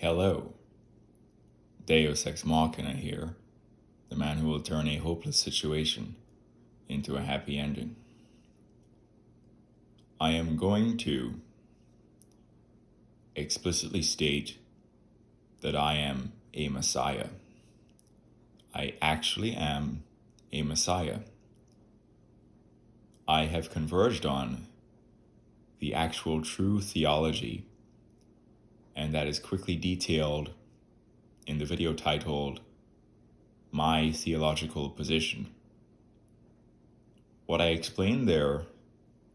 Hello, Deus Ex Machina here, the man who will turn a hopeless situation into a happy ending. I am going to explicitly state that I am a Messiah. I actually am a Messiah. I have converged on the actual true theology, and that is quickly detailed in the video titled My Theological Position. What I explained there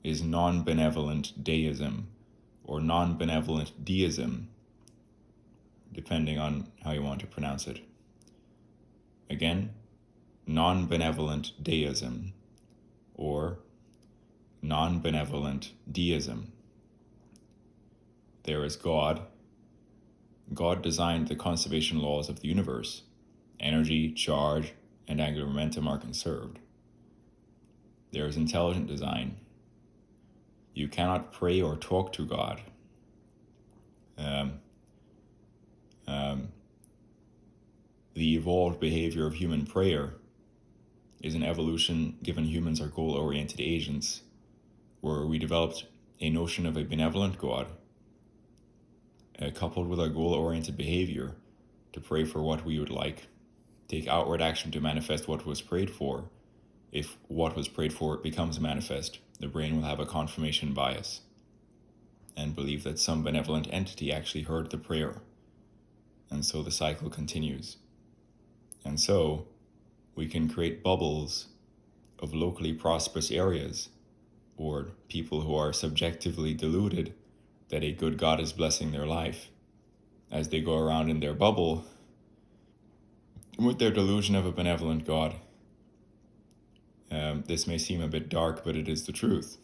is non-benevolent deism or non-benevolent deism, depending on how you want to pronounce it. Again, non-benevolent deism or non-benevolent deism. There is God. God designed the conservation laws of the universe. Energy, charge, and angular momentum are conserved. There is intelligent design. You cannot pray or talk to God. The evolved behavior of human prayer is an evolution given humans are goal-oriented agents, where we developed a notion of a benevolent God coupled with our goal-oriented behavior to pray for what we would like, take outward action to manifest what was prayed for. If what was prayed for becomes manifest, the brain will have a confirmation bias and believe that some benevolent entity actually heard the prayer. And so the cycle continues. And so we can create bubbles of locally prosperous areas or people who are subjectively deluded that a good God is blessing their life as they go around in their bubble with their delusion of a benevolent God. This may seem a bit dark, but it is the truth.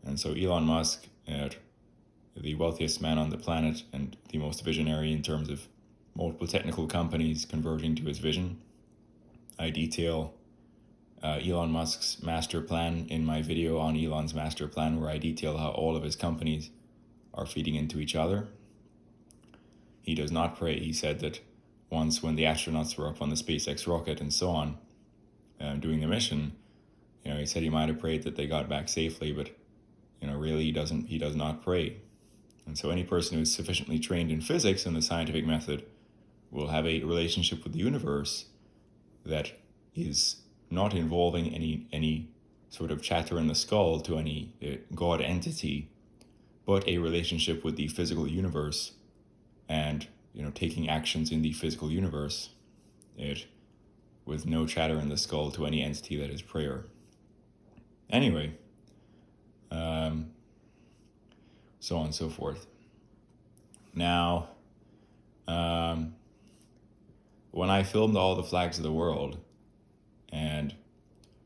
And so Elon Musk, the wealthiest man on the planet and the most visionary in terms of multiple technical companies converging to his vision. I detail Elon Musk's master plan in my video on Elon's master plan, where I detail how all of his companies are feeding into each other. He does not pray. He said that once when the astronauts were up on the SpaceX rocket and so on, doing the mission, he said he might have prayed that they got back safely, but really he does not pray. And so any person who is sufficiently trained in physics and the scientific method will have a relationship with the universe that is not involving any sort of chatter in the skull to any God entity, but a relationship with the physical universe and taking actions in the physical universe, with no chatter in the skull to any entity that is prayer. Anyway, so on and so forth. Now, when I filmed All the Flags of the World and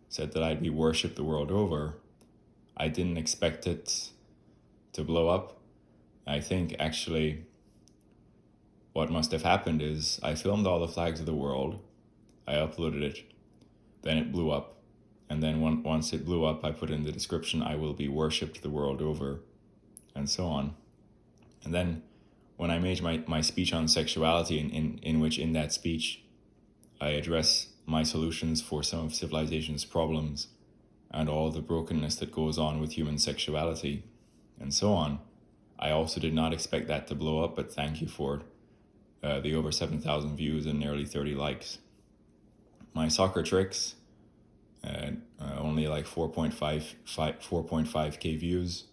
said that I'd be worshipped the world over, I didn't expect it to blow up. I think actually what must have happened is I filmed All the Flags of the World, I uploaded it, then it blew up. And then once it blew up, I put in the description, I will be worshipped the world over, and so on. And then when I made my speech on sexuality, in which in that speech I address my solutions for some of civilization's problems and all the brokenness that goes on with human sexuality, and so on, I also did not expect that to blow up, but thank you for the over 7,000 views and nearly 30 likes. My soccer tricks, only like 4.5k views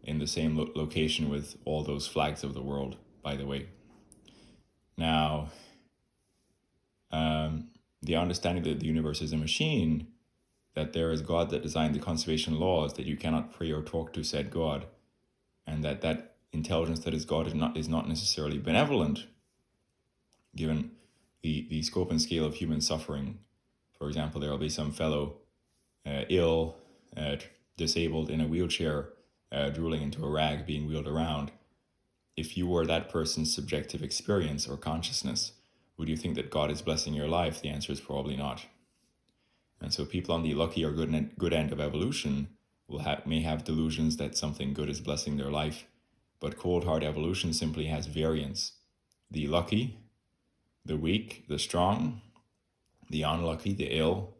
in the same location with all those flags of the world, by the way. Now, the understanding that the universe is a machine, that there is God that designed the conservation laws, that you cannot pray or talk to said God, and that intelligence that is God is not necessarily benevolent, given the scope and scale of human suffering. For example, there will be some fellow ill, disabled in a wheelchair, drooling into a rag being wheeled around. If you were that person's subjective experience or consciousness, would you think that God is blessing your life? The answer is probably not. And so people on the lucky or good end of evolution may have delusions that something good is blessing their life, but cold hard evolution simply has variance. the lucky, the weak, the strong, the unlucky, the ill,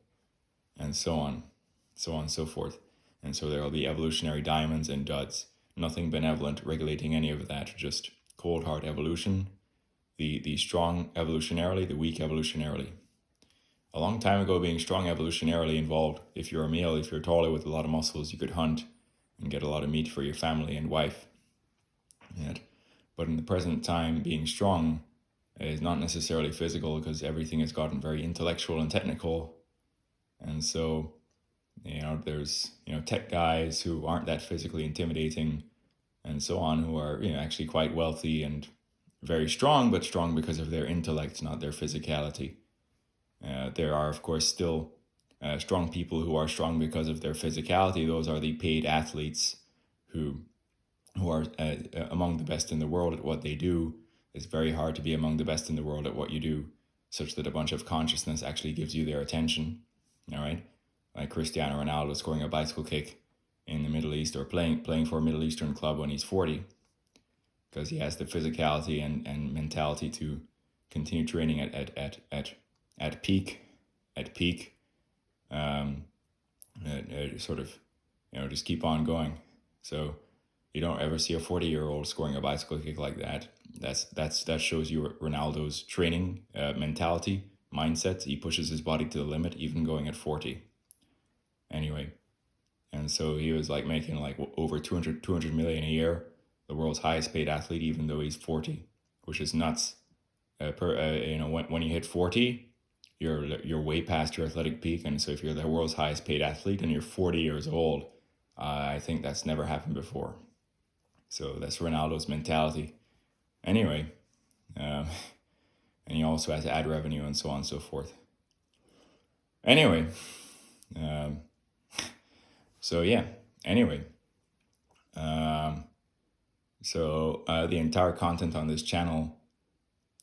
and so on and so forth. And so there will be evolutionary diamonds and duds. Nothing benevolent regulating any of that, just cold hard evolution. The strong evolutionarily, the weak evolutionarily. A long time ago, being strong evolutionarily involved, if you're a male, if you're taller with a lot of muscles, you could hunt and get a lot of meat for your family and wife. Yet. But in the present time, being strong is not necessarily physical, because everything has gotten very intellectual and technical. And so, there's, tech guys who aren't that physically intimidating and so on, who are, actually quite wealthy and very strong, but strong because of their intellect, not their physicality. There are, of course, still strong people who are strong because of their physicality. Those are the paid athletes who are among the best in the world at what they do. It's very hard to be among the best in the world at what you do, such that a bunch of consciousness actually gives you their attention. All right, like Cristiano Ronaldo scoring a bicycle kick in the Middle East, or playing for a Middle Eastern club when he's 40, because he has the physicality and mentality to continue training at peak, sort of, just keep on going. So you don't ever see a 40-year-old scoring a bicycle kick like that. That shows you Ronaldo's training mentality, mindset. He pushes his body to the limit, even going at 40. Anyway, and so he was like making like over 200 million a year, the world's highest paid athlete, even though he's 40, which is nuts. When you hit 40, you're way past your athletic peak, and so if you're the world's highest paid athlete and you're 40 years old, I think that's never happened before. So that's Ronaldo's mentality. Anyway, and he also has ad revenue and so on and so forth. Anyway, so yeah. Anyway, the entire content on this channel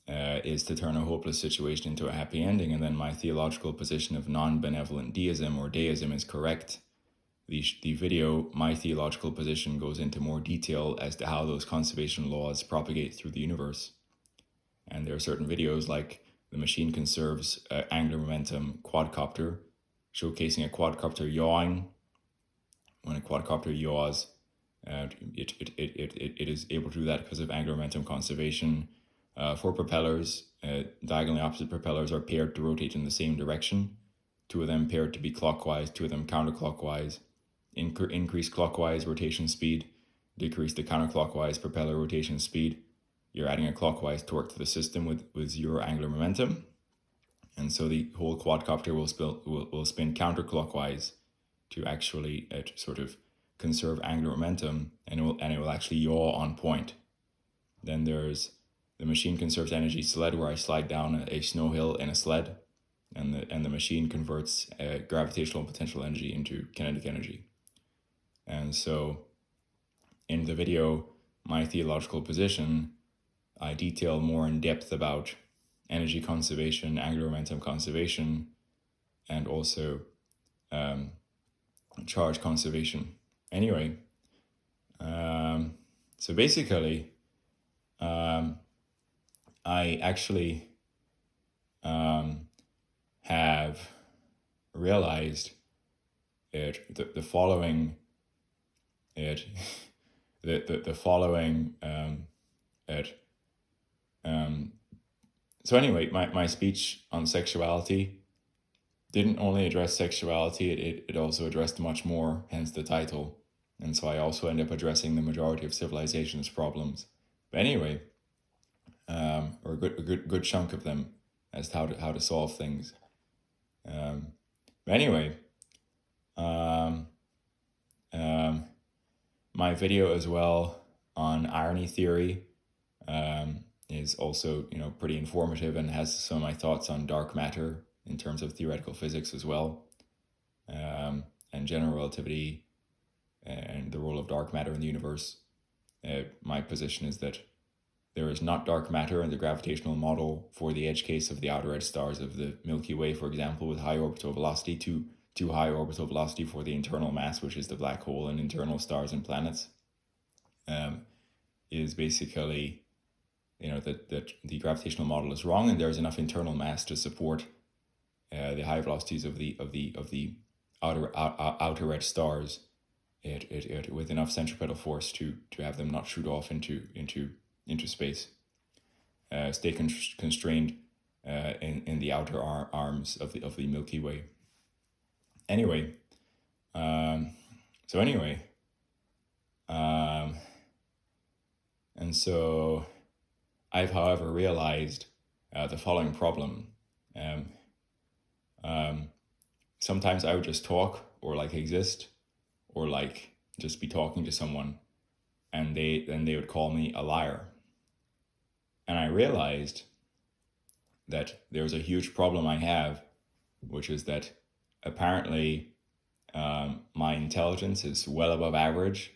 is to turn a hopeless situation into a happy ending, and then my theological position of non-benevolent deism or deism is correct. The video, my theological position, goes into more detail as to how those conservation laws propagate through the universe. And there are certain videos like the Machine Conserves Angular Momentum quadcopter, showcasing a quadcopter yawing. When a quadcopter yaws, it is able to do that because of angular momentum conservation. For propellers, diagonally opposite propellers are paired to rotate in the same direction. Two of them paired to be clockwise, two of them counterclockwise. Increase clockwise rotation speed, decrease the counterclockwise propeller rotation speed. You're adding a clockwise torque to the system with zero angular momentum. And so the whole quadcopter will spin counterclockwise to actually sort of conserve angular momentum, and it will actually yaw on point. Then there's the Machine Conserves Energy sled, where I slide down a snow hill in a sled, and the machine converts gravitational potential energy into kinetic energy. And so in the video, my theological position, I detail more in depth about energy conservation, angular momentum conservation, and also charge conservation. Anyway, so basically, I actually have realized the following. So anyway, my speech on sexuality didn't only address sexuality, it also addressed much more, hence the title. And so I also end up addressing the majority of civilization's problems. But anyway, or a good chunk of them, as to how to solve things. But anyway, my video as well on irony theory is also pretty informative, and has some of my thoughts on dark matter in terms of theoretical physics as well, and general relativity and the role of dark matter in the universe. My position is that there is not dark matter in the gravitational model for the edge case of the outer edge stars of the Milky Way, for example, with high orbital velocity, too high orbital velocity for the internal mass, which is the black hole and internal stars and planets, is basically that the gravitational model is wrong, and there's enough internal mass to support the high velocities of the outer red stars, with enough centripetal force to have them not shoot off into space, stay constrained in the outer arms of the Milky Way. Anyway, so anyway, and so I've, however, realized the following problem. Sometimes I would just talk or like exist or like just be talking to someone, and they would call me a liar. And I realized that there's a huge problem I have, which is that apparently my intelligence is well above average.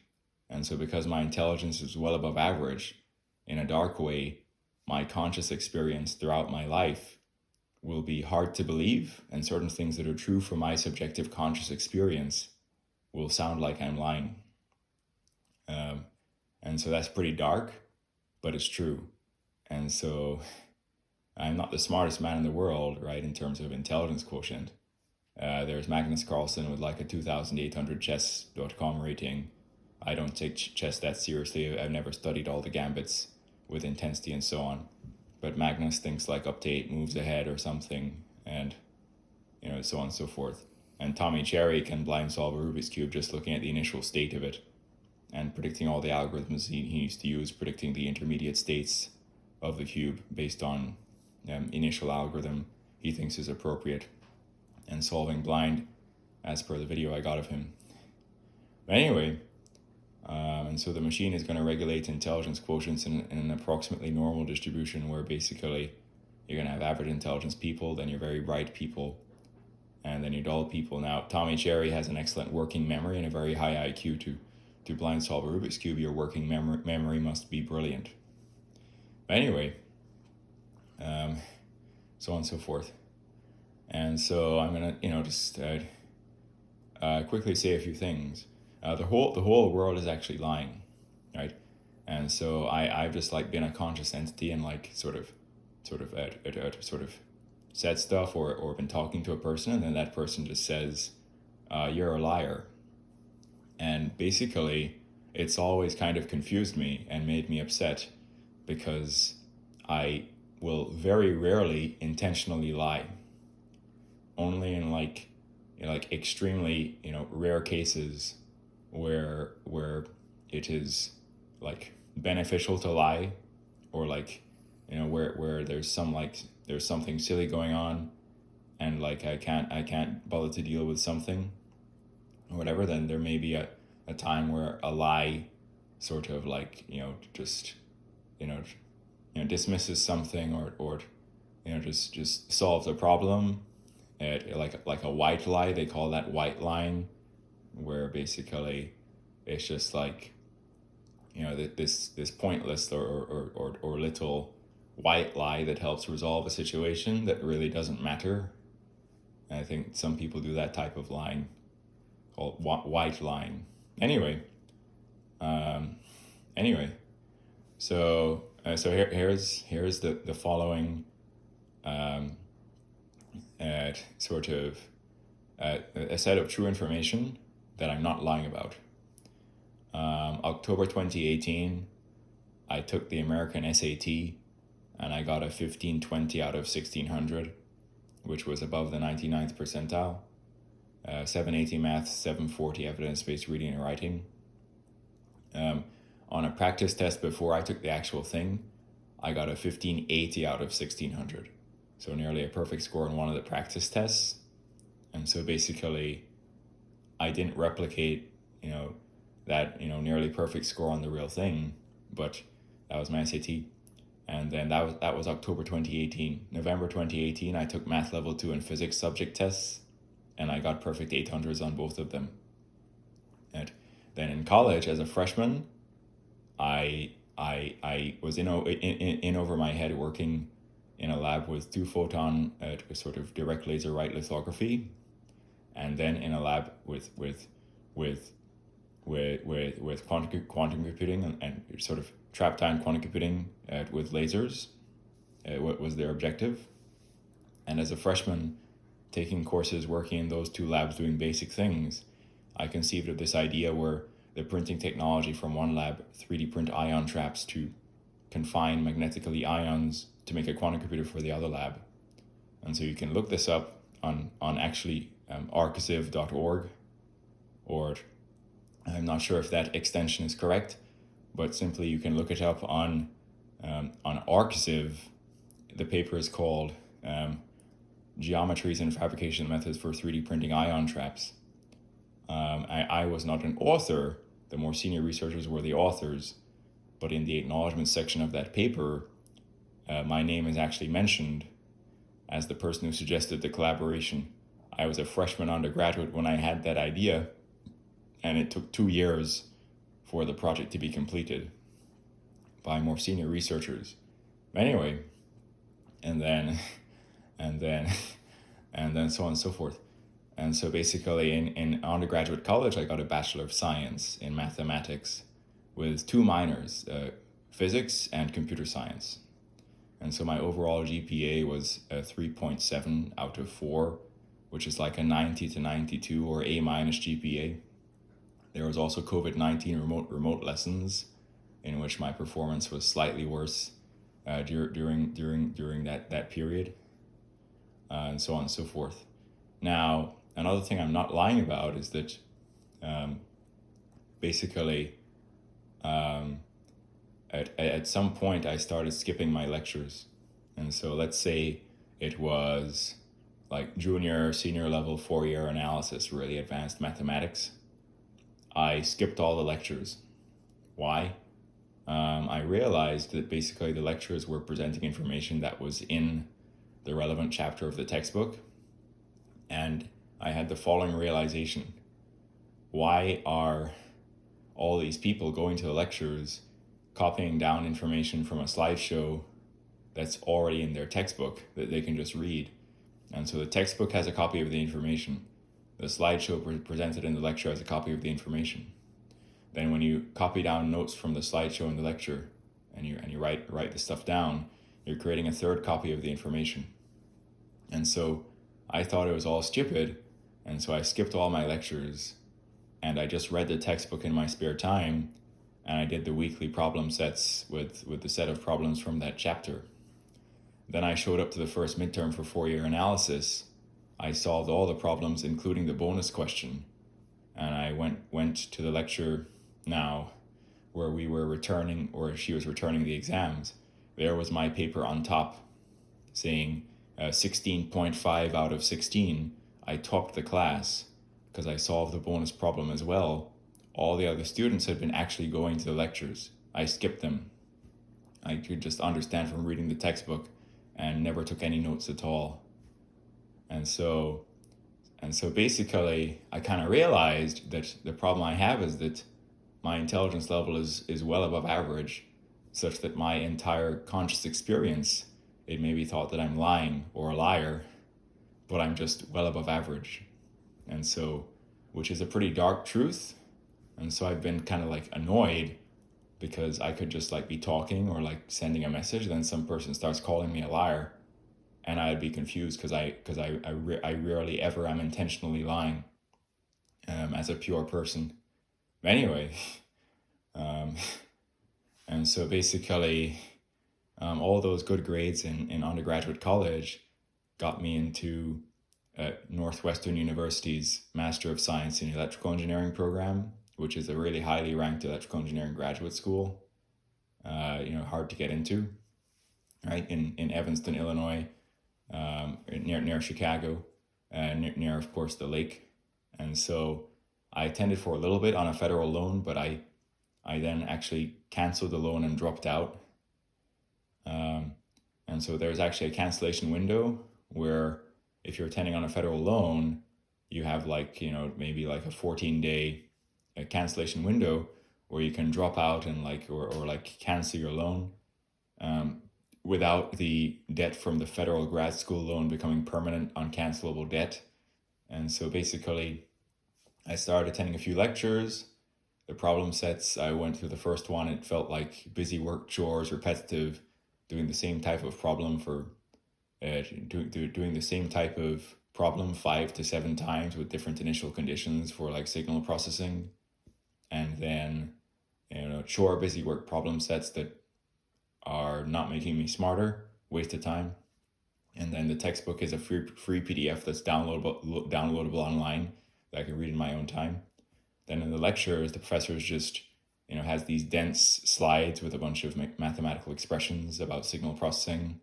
And so because my intelligence is well above average, in a dark way, my conscious experience throughout my life will be hard to believe, and certain things that are true for my subjective conscious experience will sound like I'm lying. And so that's pretty dark, but it's true. And so I'm not the smartest man in the world, right, in terms of intelligence quotient. There's Magnus Carlsen with like a 2,800 chess.com rating. I don't take chess that seriously. I've never studied all the gambits with intensity and so on. But Magnus thinks like up to 8 moves ahead or something, and so on and so forth. And Tommy Cherry can blind solve a Rubik's Cube just looking at the initial state of it and predicting all the algorithms he needs to use, predicting the intermediate states of the cube based on initial algorithm he thinks is appropriate, and solving blind as per the video I got of him. But anyway, and so the machine is going to regulate intelligence quotients in an approximately normal distribution, where basically you're going to have average intelligence people, then your very bright people, and then your dull people. Now, Tommy Cherry has an excellent working memory and a very high IQ. To blind solve a Rubik's Cube, your working memory must be brilliant. But anyway, so on and so forth. And so I'm going to, just quickly say a few things. The whole world is actually lying, right? And so I've just like been a conscious entity and like sort of said stuff or been talking to a person, and then that person just says, you're a liar. And basically it's always kind of confused me and made me upset, because I will very rarely intentionally lie. Only in like extremely rare cases where it is like beneficial to lie, or like where there's something silly going on, and like I can't bother to deal with something or whatever, then there may be a time where a lie sort of like just dismisses something, or just solves a problem. Like a white lie, they call that white lying, where basically it's just like this pointless or little white lie that helps resolve a situation that really doesn't matter. And I think some people do that type of lying, called white lying. Anyway, so here's the following sort of a set of true information that I'm not lying about. October 2018, I took the American SAT, and I got a 1520 out of 1600, which was above the 99th percentile. 780 math, 740 evidence-based reading and writing. On a practice test before I took the actual thing, I got a 1580 out of 1600. So nearly a perfect score in one of the practice tests. And so basically, I didn't replicate, that, nearly perfect score on the real thing, but that was my SAT. And then that was October 2018. November 2018, I took math level 2 and physics subject tests, and I got perfect 800s on both of them. And then in college, as a freshman, I was in over my head working in a lab with 2-photon sort of direct laser right lithography, and then in a lab with quantum computing and sort of trap down quantum computing with lasers. What was their objective? And as a freshman taking courses working in those two labs doing basic things, I conceived of this idea where the printing technology from one lab 3D print ion traps to confine magnetically ions to make a quantum computer for the other lab. And so you can look this up on actually arxiv.org, or I'm not sure if that extension is correct, but simply you can look it up on Arxiv. The paper is called Geometries and Fabrication Methods for 3D Printing Ion Traps. I was not an author, the more senior researchers were the authors, but in the acknowledgement section of that paper, my name is actually mentioned as the person who suggested the collaboration. I was a freshman undergraduate when I had that idea, and it took 2 years for the project to be completed by more senior researchers. Anyway, and then so on and so forth. And so basically in undergraduate college, I got a Bachelor of Science in mathematics with 2 minors, physics and computer science. And so my overall GPA was a 3.7 out of 4, which is like a 90 to 92 or A minus GPA. There was also COVID-19 remote lessons in which my performance was slightly worse during that period, and so on and so forth. Now, another thing I'm not lying about is that basically at some point I started skipping my lectures. And so let's say it was like junior, senior level 4-year analysis, really advanced mathematics. I skipped all the lectures. Why? I realized that basically the lecturers were presenting information that was in the relevant chapter of the textbook. And I had the following realization. Why are all these people going to the lectures, copying down information from a slideshow that's already in their textbook that they can just read? And so the textbook has a copy of the information. The slideshow presented in the lecture has a copy of the information. Then when you copy down notes from the slideshow in the lecture and you write the stuff down, you're creating a third copy of the information. And so I thought it was all stupid, and so I skipped all my lectures and I just read the textbook in my spare time, and I did the weekly problem sets with the set of problems from that chapter. Then I showed up to the first midterm for 4-year analysis. I solved all the problems, including the bonus question, and I went to the lecture now where we were returning, or she was returning the exams. There was my paper on top saying 16.5 out of 16. I topped the class because I solved the bonus problem as well. All the other students had been actually going to the lectures. I skipped them. I could just understand from reading the textbook and never took any notes at all. And so basically I kind of realized that the problem I have is that my intelligence level is well above average, such that my entire conscious experience, it may be thought that I'm lying or a liar, but I'm just well above average. And so, which is a pretty dark truth. And so I've been kind of like annoyed because I could just like be talking or like sending a message, then some person starts calling me a liar, and I'd be confused because I rarely ever am intentionally lying as a pure person. But anyway, and so basically all those good grades in undergraduate college got me into Northwestern University's Master of Science in Electrical Engineering program, which is a really highly ranked electrical engineering graduate school, hard to get into, right, in Evanston, Illinois, near Chicago, near, of course, the lake. And so I attended for a little bit on a federal loan, but I then actually canceled the loan and dropped out. And so there's actually a cancellation window where if you're attending on a federal loan, you have maybe like a 14-day cancellation window where you can drop out and or cancel your loan without the debt from the federal grad school loan becoming permanent uncancelable debt. And so basically I started attending a few lectures. the problem sets. I went through the first one. It felt like busy work, chores, repetitive, doing the same type of problem for doing the same type of problem 5 to 7 times with different initial conditions for like signal processing, and then chore, busy work, problem sets that are not making me smarter, waste of time. And then the textbook is a free PDF that's downloadable online that I can read in my own time. Then in the lectures, the professor is just has these dense slides with a bunch of mathematical expressions about signal processing,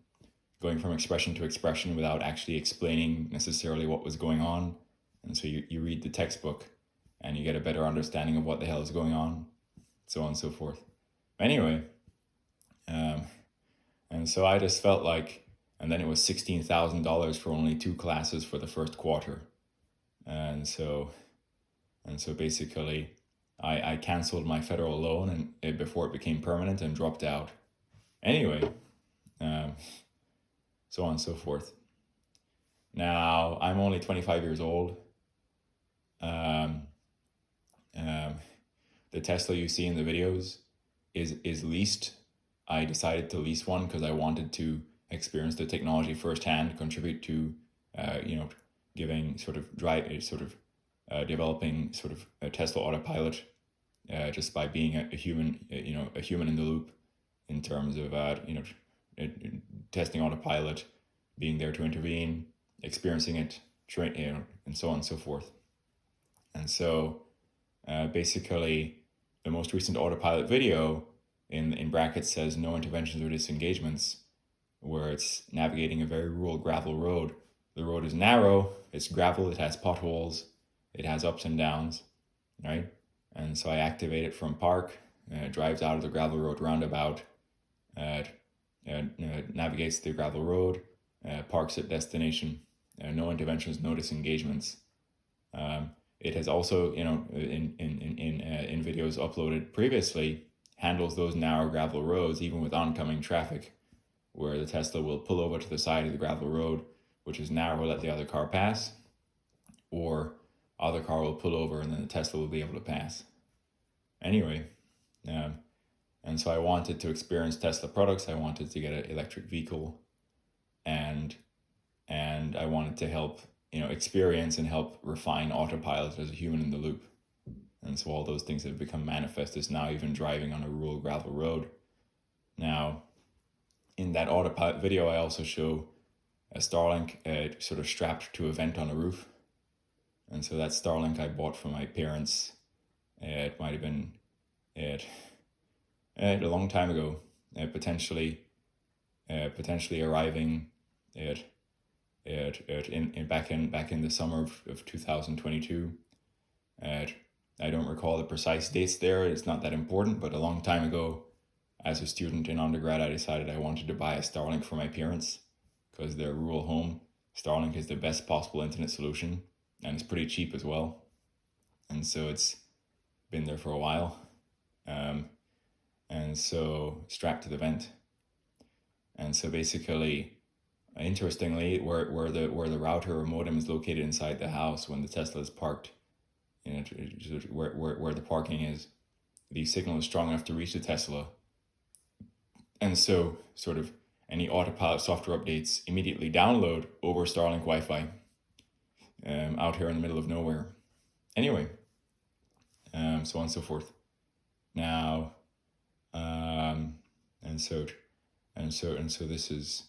going from expression to expression without actually explaining necessarily what was going on. And so you read the textbook and you get a better understanding of what the hell is going on, so on and so forth. Anyway, and so I just felt like, and then it was $16,000 for only 2 classes for the first quarter. And so basically I canceled my federal loan and before it became permanent and dropped out. Anyway, so on and so forth. Now, I'm only 25 years old. The Tesla you see in the videos is leased. I decided to lease one because I wanted to experience the technology firsthand, contribute to, giving developing a Tesla autopilot, just by being a human, a human in the loop, in terms of testing autopilot, being there to intervene, experiencing it, and so on and so forth. And so, basically, the most recent autopilot video in brackets says no interventions or disengagements, where it's navigating a very rural gravel road. The road is narrow, it's gravel, it has potholes, it has ups and downs, right? And so I activate it from park, it drives out of the gravel road roundabout, navigates the gravel road, parks at destination. No interventions, no disengagements. It has also, in videos uploaded previously, handles those narrow gravel roads even with oncoming traffic, where the Tesla will pull over to the side of the gravel road, which is narrow, let the other car pass, or other car will pull over and then the Tesla will be able to pass. Anyway, and so I wanted to experience Tesla products. I wanted to get an electric vehicle, and I wanted to help, experience and help refine autopilot as a human in the loop. And so all those things have become manifest as now even driving on a rural gravel road. Now, in that autopilot video, I also show a Starlink sort of strapped to a vent on a roof. And so that Starlink I bought from my parents. It might have been a long time ago, potentially arriving back in the summer of 2022. I don't recall the precise dates there. It's not that important, but a long time ago, as a student in undergrad, I decided I wanted to buy a Starlink for my parents because their rural home. Starlink is the best possible internet solution, and it's pretty cheap as well. And so it's been there for a while. And so strapped to the vent. And so basically, interestingly, where the router or modem is located inside the house when the Tesla is parked, where the parking is, the signal is strong enough to reach the Tesla. And so sort of any autopilot software updates immediately download over Starlink Wi-Fi out here in the middle of nowhere. Anyway, so on and so forth. Now, and so this is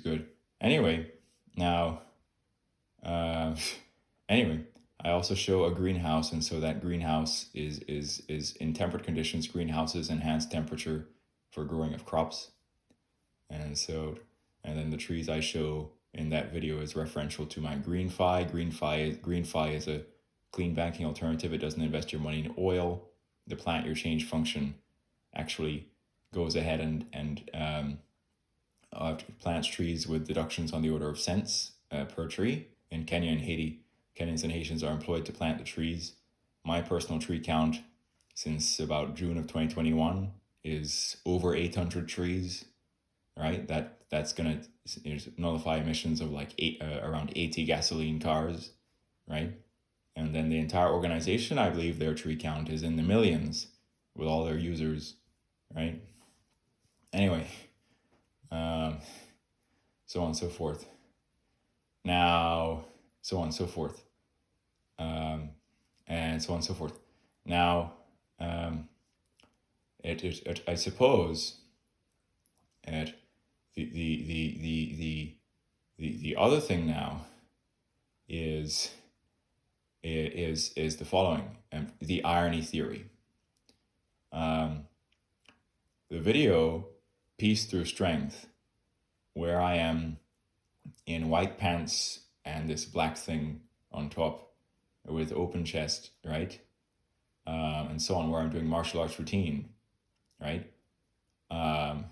good. Anyway, now, anyway, I also show a greenhouse, and so that greenhouse is in temperate conditions. Greenhouses enhance temperature for growing of crops, and then the trees I show in that video is referential to my GreenFi. GreenFi is a clean banking alternative. It doesn't invest your money in oil. The plant your change function actually goes ahead and plants trees with deductions on the order of cents per tree. In Kenya and Haiti, Kenyans and Haitians are employed to plant the trees. My personal tree count since about June of 2021 is over 800 trees, right? That's going to nullify emissions of like around 80 gasoline cars, right? And then the entire organization, I believe their tree count is in the millions with all their users, right? Anyway, so on and so forth. Now, so on and so forth. And so on and so forth. Now, I suppose the other thing now is the following, the irony theory. The video Peace Through Strength, where I am in white pants and this black thing on top with open chest, right? And so on, where I'm doing martial arts routine, right? The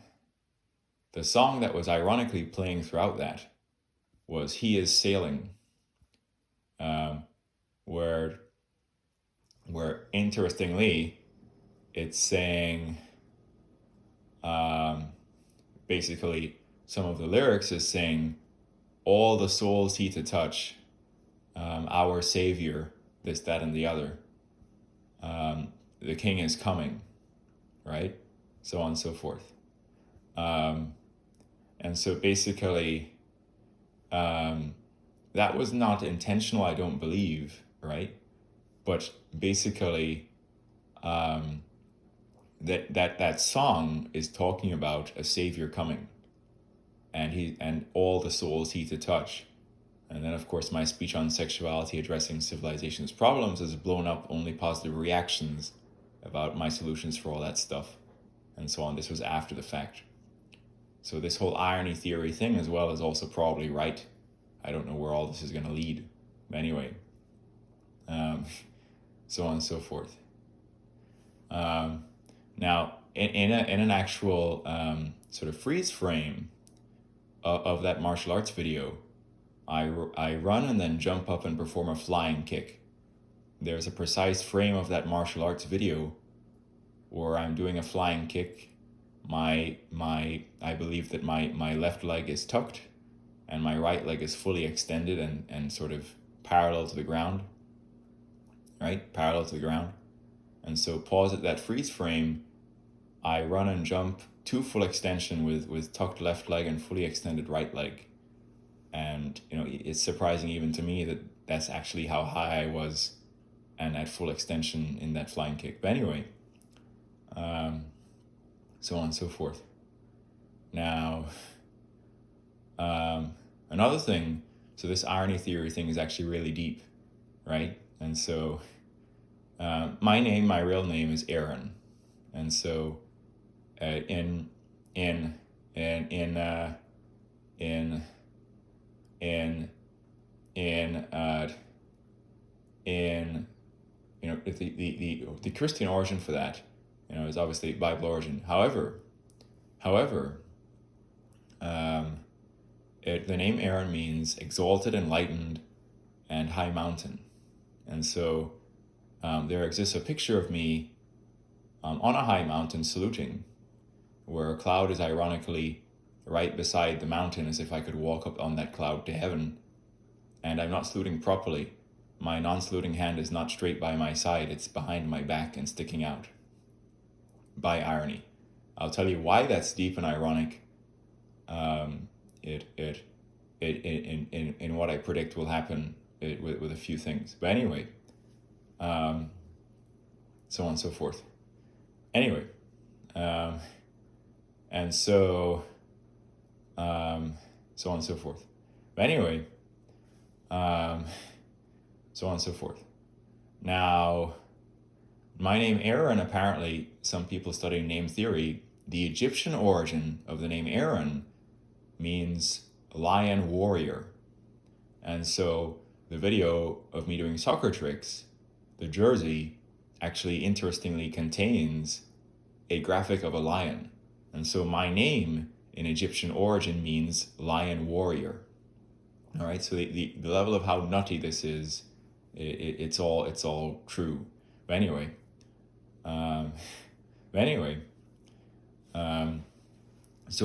song that was ironically playing throughout that was He Is Sailing, where interestingly, it's saying, basically, some of the lyrics is saying, all the souls he to touch, our Savior, this, that, and the other. The King is coming, right? So on and so forth. And so basically, that was not intentional, I don't believe, right? But basically, that song is talking about a Savior coming, and all the souls he to touch. And then, of course, my speech on sexuality addressing civilization's problems has blown up only positive reactions about my solutions for all that stuff, and so on. This was after the fact. So this whole irony theory thing as well is also probably right. I don't know where all this is going to lead. But anyway, so on and so forth. Now, in an actual sort of freeze frame of that martial arts video, I run and then jump up and perform a flying kick. There's a precise frame of that martial arts video where I'm doing a flying kick. I believe that my left leg is tucked and my right leg is fully extended and sort of parallel to the ground, right? Parallel to the ground. And so pause at that freeze frame, I run and jump to full extension with tucked left leg and fully extended right leg. And, it's surprising even to me that that's actually how high I was and at full extension in that flying kick. But anyway, so on and so forth. Now, another thing, so this irony theory thing is actually really deep, right? And so my real name is Aaron. And so in the Christian origin for that, is obviously Bible origin. However, the name Aaron means exalted, enlightened, and high mountain. And so there exists a picture of me on a high mountain saluting, where a cloud is ironically right beside the mountain, as if I could walk up on that cloud to heaven. And I'm not saluting properly. My non-saluting hand is not straight by my side, it's behind my back and sticking out. By irony. I'll tell you why that's deep and ironic. In what I predict will happen with a few things. But anyway, so on and so forth. Anyway, and so on and so forth. But anyway, so on and so forth. Now, my name Aaron, apparently, some people studying name theory, the Egyptian origin of the name Aaron means lion warrior. And so the video of me doing soccer tricks, the jersey, actually interestingly contains a graphic of a lion. And so my name in Egyptian origin means lion warrior. All right, so the level of how nutty this is, it's all true. But anyway, so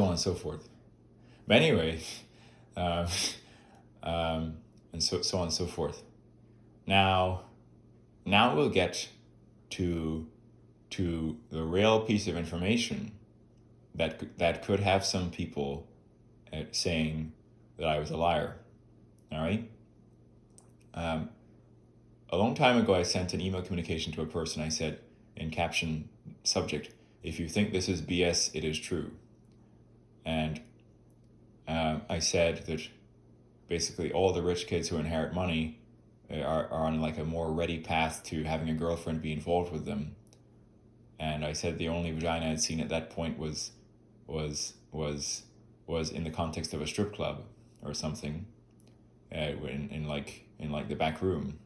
on and so forth. But anyway, and so on and so forth. Now, now we'll get to the real piece of information that could have some people saying that I was a liar. All right. A long time ago, I sent an email communication to a person. I said in caption subject, "If you think this is BS, it is true." And I said that basically all the rich kids who inherit money are on like a more ready path to having a girlfriend be involved with them. And I said the only vagina I'd seen at that point was in the context of a strip club or something, in like the back room,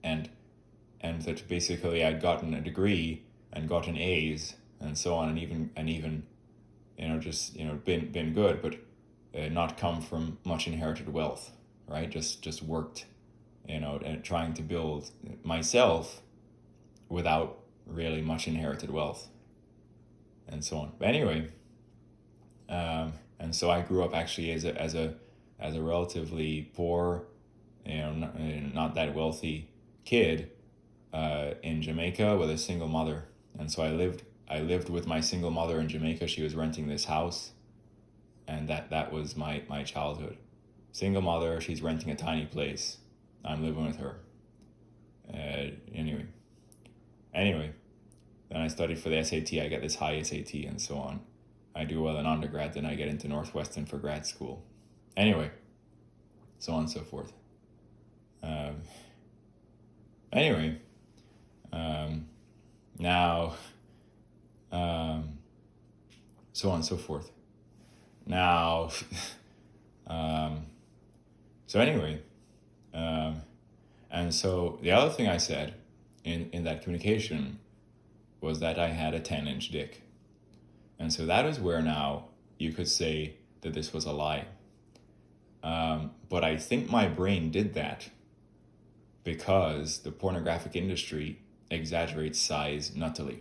and that basically I'd gotten a degree and gotten A's and so on, and even just been good, but not come from much inherited wealth, right? Just worked, and trying to build myself without really much inherited wealth, and so on. But anyway, and so I grew up actually as a relatively poor, not that wealthy kid in Jamaica with a single mother, and so I lived with my single mother in Jamaica. She was renting this house, and that was my childhood. Single mother, she's renting a tiny place. I'm living with her. Anyway, then I studied for the SAT. I get this high SAT and so on. I do well in undergrad, then I get into Northwestern for grad school. Anyway, so on and so forth. Now, so on and so forth. Now, so anyway, and so the other thing I said in that communication was that I had a 10-inch dick. And so that is where now you could say that this was a lie. But I think my brain did that because the pornographic industry exaggerates size nuttily,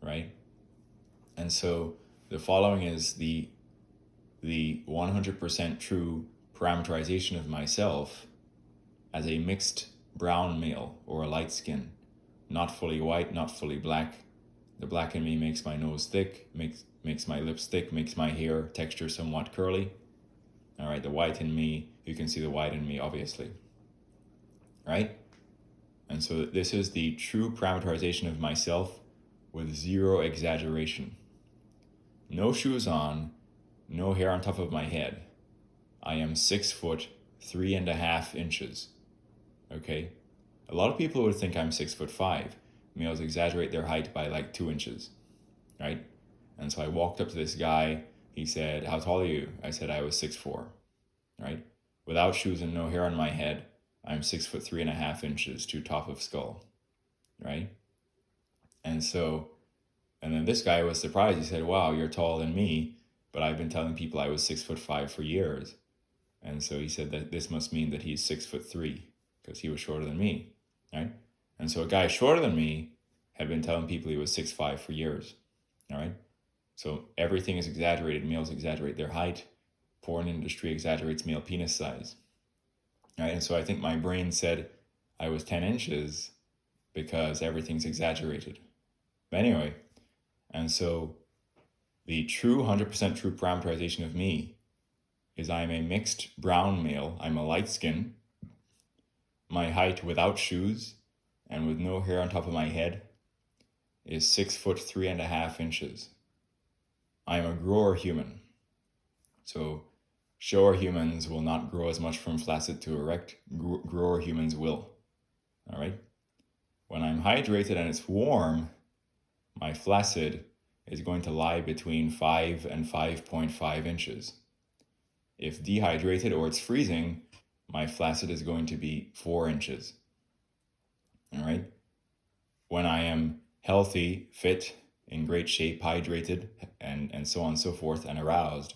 right? And so the following is the 100% true parameterization of myself as a mixed brown male or a light skin, not fully white, not fully black. The black in me makes my nose thick, makes my lips thick, makes my hair texture somewhat curly. All right, the white in me, you can see the white in me, obviously. Right? And so this is the true parameterization of myself with zero exaggeration. No shoes on, no hair on top of my head. I am 6 foot 3.5 inches. Okay? A lot of people would think I'm 6'5". Males exaggerate their height by like 2 inches, right? And so I walked up to this guy. He said, "How tall are you?" I said I was 6'4", right? Without shoes and no hair on my head, I'm 6 foot 3.5 inches to top of skull, right? And then this guy was surprised. He said, "Wow, you're taller than me, but I've been telling people I was 6'5" for years." And so he said that this must mean that he's 6'3" because he was shorter than me, right? And so a guy shorter than me had been telling people he was 6'5" for years, all right? So everything is exaggerated. Males exaggerate their height. Porn industry exaggerates male penis size, right? And so I think my brain said I was 10 inches because everything's exaggerated. But anyway, and so the true 100% true parameterization of me is I'm a mixed brown male. I'm a light skin. My height without shoes and with no hair on top of my head is 6 foot 3.5 inches. I am a grower hymen. So shower humans will not grow as much from flaccid to erect. Grower humans will. All right? When I'm hydrated and it's warm, my flaccid is going to lie between 5 and 5.5 inches. If dehydrated or it's freezing, my flaccid is going to be 4 inches. All right? When I am healthy, fit, in great shape, hydrated, and so on and so forth, and aroused,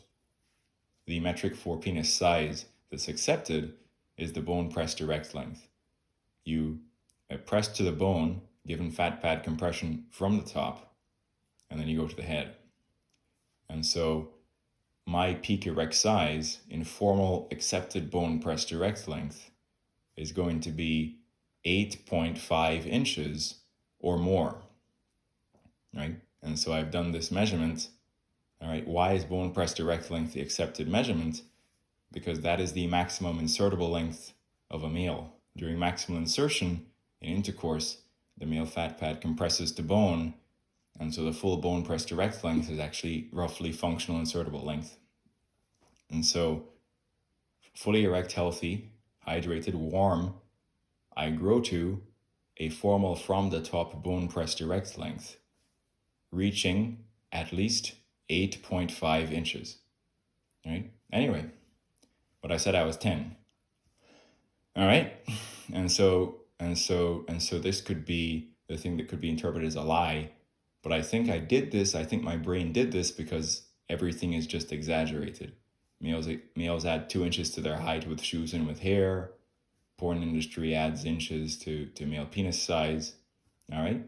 the metric for penis size that's accepted is the bone press direct length. You press to the bone, given fat pad compression from the top, and then you go to the head. And so my peak erect size in formal accepted bone press direct length is going to be 8.5 inches or more, right? And so I've done this measurement. All right, why is bone press direct length the accepted measurement? Because that is the maximum insertable length of a male. During maximal insertion in intercourse, the male fat pad compresses to bone, and so the full bone press direct length is actually roughly functional insertable length. And so fully erect, healthy, hydrated, warm, I grow to a formal from the top bone press direct length, reaching at least 8.5 inches. Right? Anyway, but I said I was 10. All right. And so this could be the thing that could be interpreted as a lie. But I think I think my brain did this because everything is just exaggerated. Males add 2 inches to their height with shoes and with hair. Porn industry adds inches to male penis size. All right.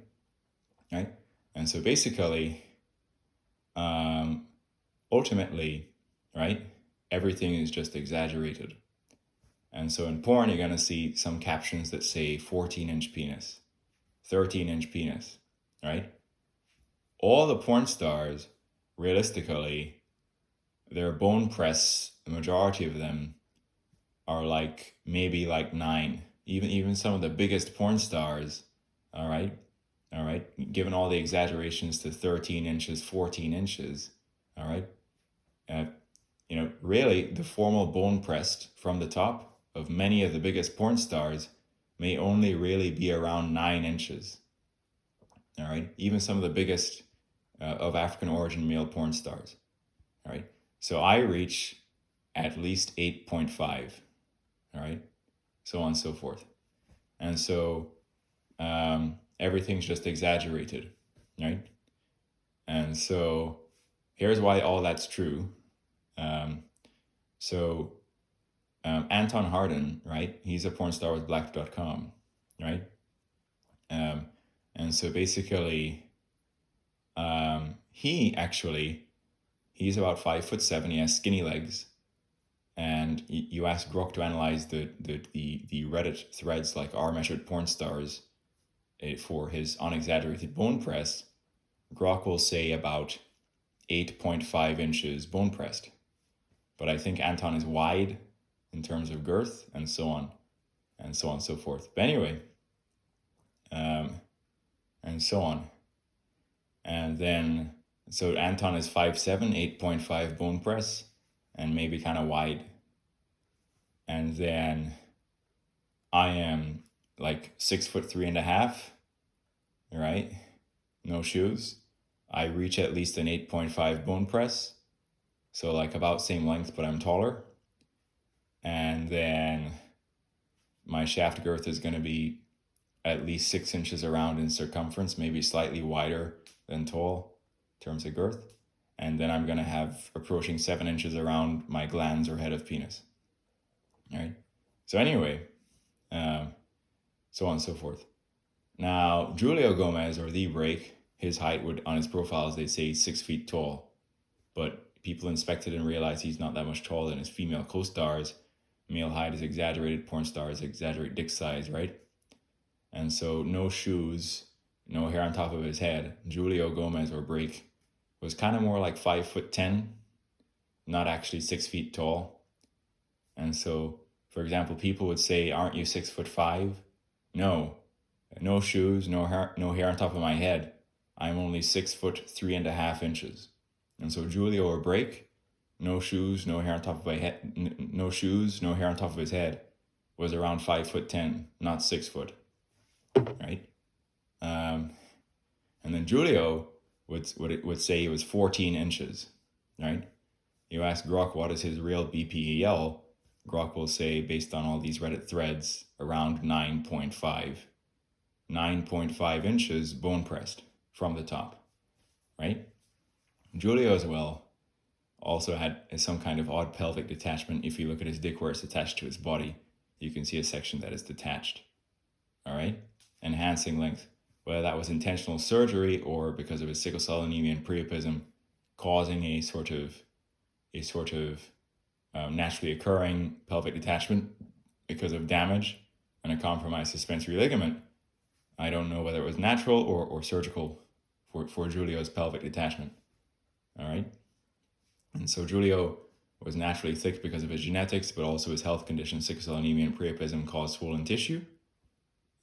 Right. And so basically, ultimately, right, everything is just exaggerated. And so in porn, you're going to see some captions that say 14-inch penis, 13-inch penis, right? All the porn stars, realistically, their bone press, the majority of them are like maybe like 9. Even some of the biggest porn stars, all right, given all the exaggerations to 13 inches, 14 inches, all right, really the formal bone pressed from the top of many of the biggest porn stars may only really be around 9 inches. All right, even some of the biggest of African origin male porn stars. All right, so I reach at least 8.5. All right, so on and so forth. And so everything's just exaggerated, right? And so here's why all that's true. Anton Harden, right? He's a porn star with Black.com, right? And so basically, he's about 5'7". He has skinny legs, and you ask Grok to analyze the Reddit threads like "Are measured porn stars" for his unexaggerated bone press. Grok will say about 8.5 inches bone pressed, but I think Anton is wide in terms of girth, and so on and so forth. But anyway, and so on. And then, so Anton is 5'7", 8.5 bone press, and maybe kind of wide. And then I am like 6'3.5", right? No shoes. I reach at least an 8.5 bone press. So like about same length, but I'm taller. And then my shaft girth is going to be at least 6 inches around in circumference, maybe slightly wider than tall in terms of girth. And then I'm going to have approaching 7 inches around my glans or head of penis. All right. So anyway, so on and so forth. Now, Julio Gomez, or The Break, his height would, on his profiles, they say 6 feet tall. But people inspected and realized he's not that much taller than his female co-stars. Male height is exaggerated, porn stars exaggerate dick size, right? And so no shoes, no hair on top of his head. Julio Gomez, or Break, was kind of more like 5'10", not actually 6 feet tall. And so, for example, people would say, "Aren't you 6'5"? No shoes, no hair on top of my head. I'm only 6'3.5" inches. And so Julio, or Break, no shoes, no hair on top of my head, no shoes, no hair on top of his head, was around 5'10", not 6 foot, right? And then Julio would say he was 14 inches, right? You ask Grok what is his real BPEL, Grok will say, based on all these Reddit threads, around 9.5. 9.5 inches bone pressed from the top, right? Julio as well also had some kind of odd pelvic detachment. If you look at his dick where it's attached to his body, you can see a section that is detached, all right? Enhancing length, whether that was intentional surgery or because of his sickle cell anemia and priapism, causing a sort of naturally occurring pelvic detachment because of damage, and a compromised suspensory ligament. I don't know whether it was natural or surgical for Giulio's pelvic detachment. All right. And so Giulio was naturally thick because of his genetics, but also his health condition, sickle cell anemia and priapism, caused swollen tissue,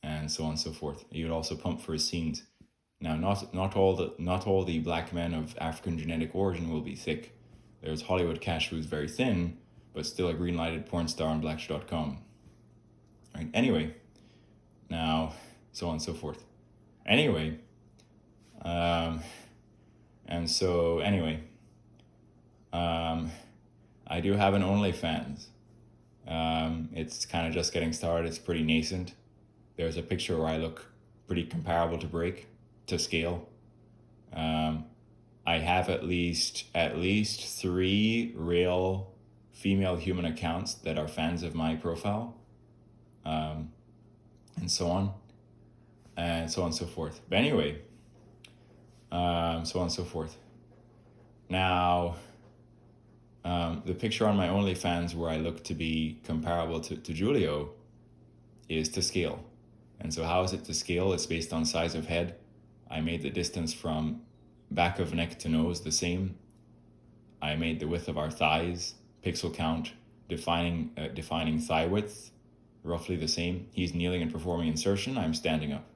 and so on and so forth. He would also pump for his scenes. Now, not all the black men of African genetic origin will be thick. There's Hollywood Cash, who's very thin, but still a green-lighted porn star on Blackshot.com. Right. Anyway, now, so on and so forth. Anyway, and so anyway, I do have an OnlyFans. It's kind of just getting started. It's pretty nascent. There's a picture where I look pretty comparable to scale. I have at least 3 real female human accounts that are fans of my profile, and so on, and so on and so forth. But anyway, so on and so forth. Now, the picture on my OnlyFans where I look to be comparable to Giulio is to scale. And so how is it to scale? It's based on size of head. I made the distance from back of neck to nose the same. I made the width of our thighs, pixel count, defining thigh width, roughly the same. He's kneeling and performing insertion. I'm standing up.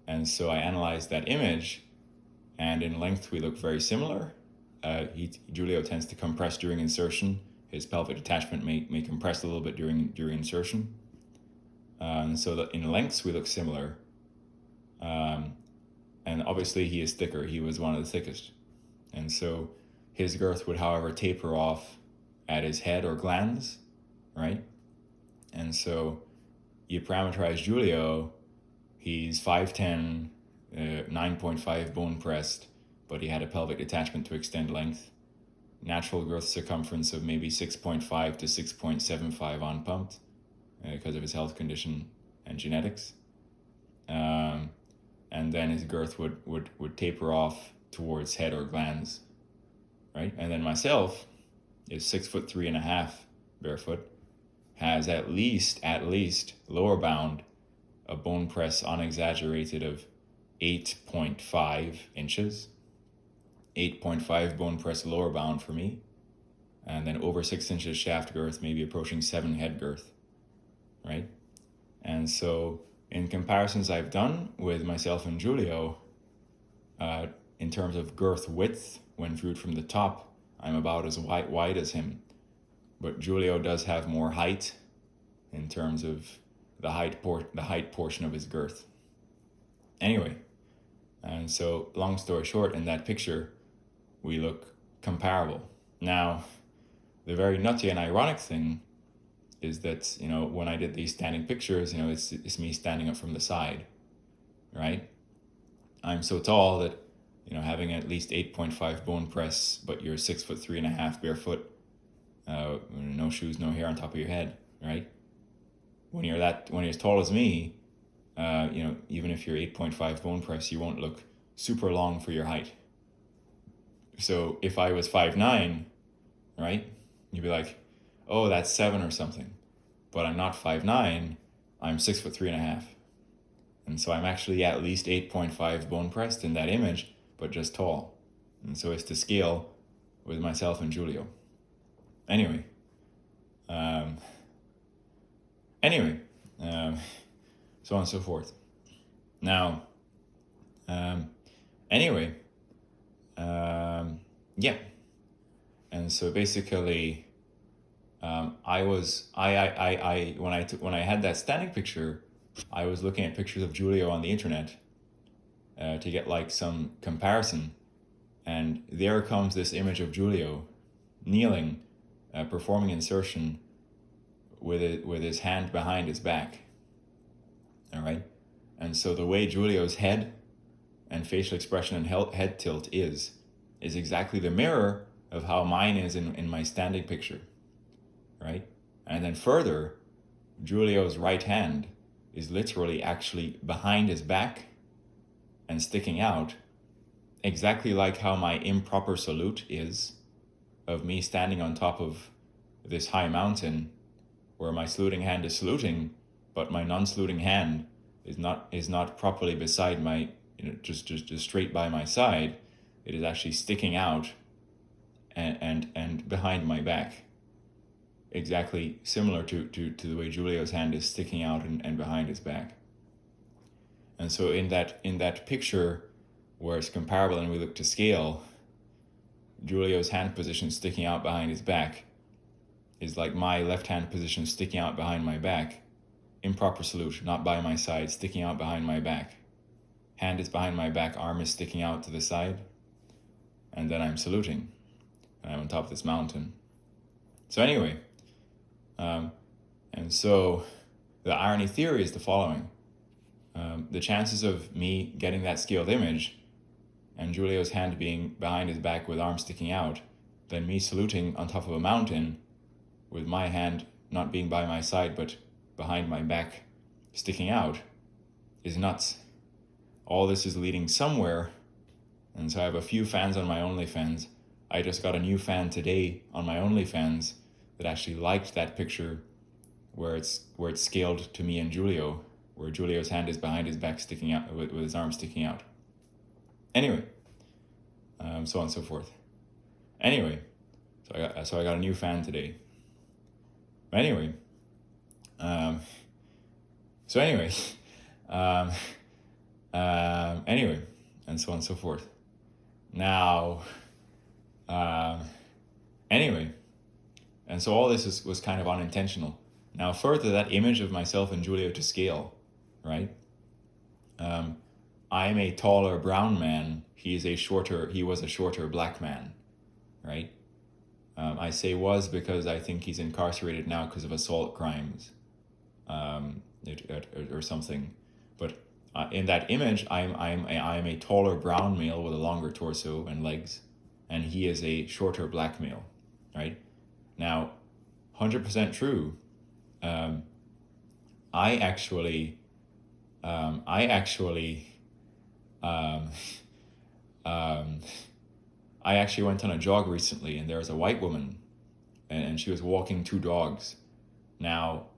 And so I analyzed that image, and in length we look very similar. Giulio tends to compress during insertion. His pelvic detachment may compress a little bit during insertion. And so that in lengths we look similar. And obviously he is thicker. He was one of the thickest. And so his girth would, however, taper off at his head or glans, right? And so you parameterize Giulio, he's 5'10", 9.5 bone pressed, but he had a pelvic detachment to extend length. Natural girth circumference of maybe 6.5 to 6.75 on pumped because of his health condition and genetics. And then his girth would taper off towards head or glans, right? And then myself is 6'3.5" barefoot, has at least lower bound a bone press unexaggerated of 8.5 inches, 8.5 bone press lower bound for me, and then over 6 inches shaft girth, maybe approaching 7 head girth, right? And so in comparisons I've done with myself and Giulio, in terms of girth width, when viewed from the top, I'm about as wide as him. But Giulio does have more height in terms of the height portion of his girth. Anyway, and so long story short, in that picture, we look comparable. Now, the very nutty and ironic thing is that, when I did these standing pictures, it's me standing up from the side, right? I'm so tall that, having at least 8.5 bone press, but you're 6'3.5" barefoot, no shoes, no hair on top of your head, right? When you're as tall as me, even if you're 8.5 bone press, you won't look super long for your height. So if I was 5'9", right, you'd be like, oh, that's 7 or something. But I'm not 5'9", I'm 6'3.5". And so I'm actually at least 8.5 bone pressed in that image, but just tall. And so it's to scale with myself and Giulio. Anyway, so on and so forth. Now, yeah. And so basically, when I had that standing picture, I was looking at pictures of Giulio on the internet to get like some comparison, and there comes this image of Giulio kneeling, performing insertion with his hand behind his back. All right, and so the way Giulio's head and facial expression and head tilt is exactly the mirror of how mine is in my standing picture, right? And then further, Giulio's right hand is literally actually behind his back and sticking out, exactly like how my improper salute is of me standing on top of this high mountain where my saluting hand is saluting, but my non-saluting hand is not properly beside my, just straight by my side. It is actually sticking out and behind my back. Exactly similar to the way Giulio's hand is sticking out and behind his back. And so in that picture where it's comparable and we look to scale, Giulio's hand position sticking out behind his back is like my left hand position sticking out behind my back. Improper salute, not by my side, sticking out behind my back. Hand is behind my back, arm is sticking out to the side, and then I'm saluting. And I'm on top of this mountain. So anyway, and so the irony theory is the following. The chances of me getting that scaled image and Giulio's hand being behind his back with arms sticking out, then me saluting on top of a mountain with my hand not being by my side but behind my back sticking out, is nuts. All this is leading somewhere, and so I have a few fans on my OnlyFans. I just got a new fan today on my OnlyFans that actually liked that picture where it's scaled to me and Giulio, where Giulio's hand is behind his back sticking out with his arm sticking out. Anyway, so on and so forth. Anyway, so I got a new fan today. Anyway, anyway, and so on and so forth. Now, anyway, and so all this was kind of unintentional. Now, further, that image of myself and Giulio to scale, right? I am a taller brown man. He was a shorter black man, right? I say was because I think he's incarcerated now because of assault crimes, or something. But in that image, I am a taller brown male with a longer torso and legs, and he is a shorter black male, right? Now, 100% true. I actually went on a jog recently, and there was a white woman, and she was walking two dogs. Now,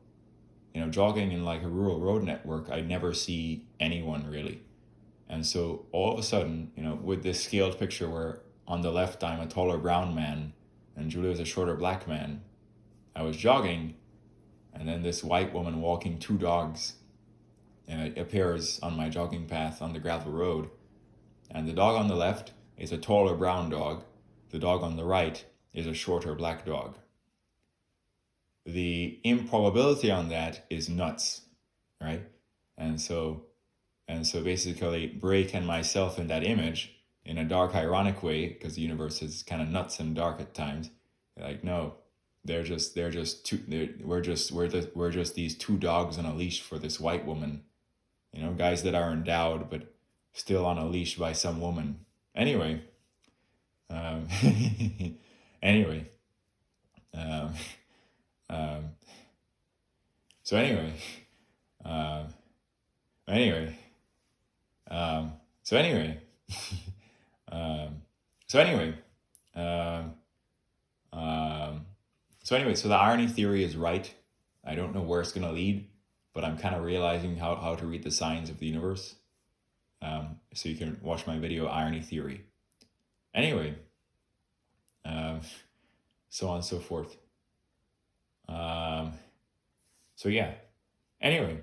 jogging in like a rural road network, I never see anyone really. And so all of a sudden, with this scaled picture where on the left I'm a taller brown man and Giulio is a shorter black man, I was jogging, and then this white woman walking two dogs appears on my jogging path on the gravel road. And the dog on the left is a taller brown dog. The dog on the right is a shorter black dog. The improbability on that is nuts, right? And so basically Brake and myself in that image, in a dark, ironic way, because the universe is kind of nuts and dark at times, like, no, we're just these two dogs on a leash for this white woman, guys that are endowed but still on a leash by some woman. Anyway, anyway, so anyway, so the irony theory is right. I don't know where it's going to lead, but I'm kind of realizing how to read the signs of the universe. So you can watch my video, Irony Theory. Anyway, so on and so forth. So yeah. Anyway,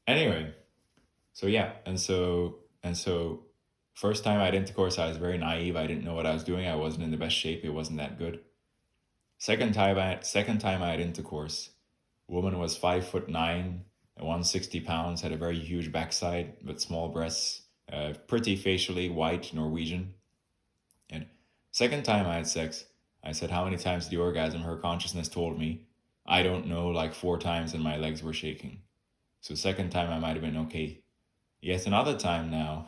anyway, so yeah, and so first time I had intercourse, I was very naive. I didn't know what I was doing. I wasn't in the best shape. It wasn't that good. Second time I had intercourse, woman was 5'9", 160 pounds, had a very huge backside but small breasts, pretty facially white Norwegian. And second time I had sex, I said, how many times did you orgasm? Her consciousness told me, I don't know, like 4 times, and my legs were shaking. So second time I might have been okay. Yet another time now,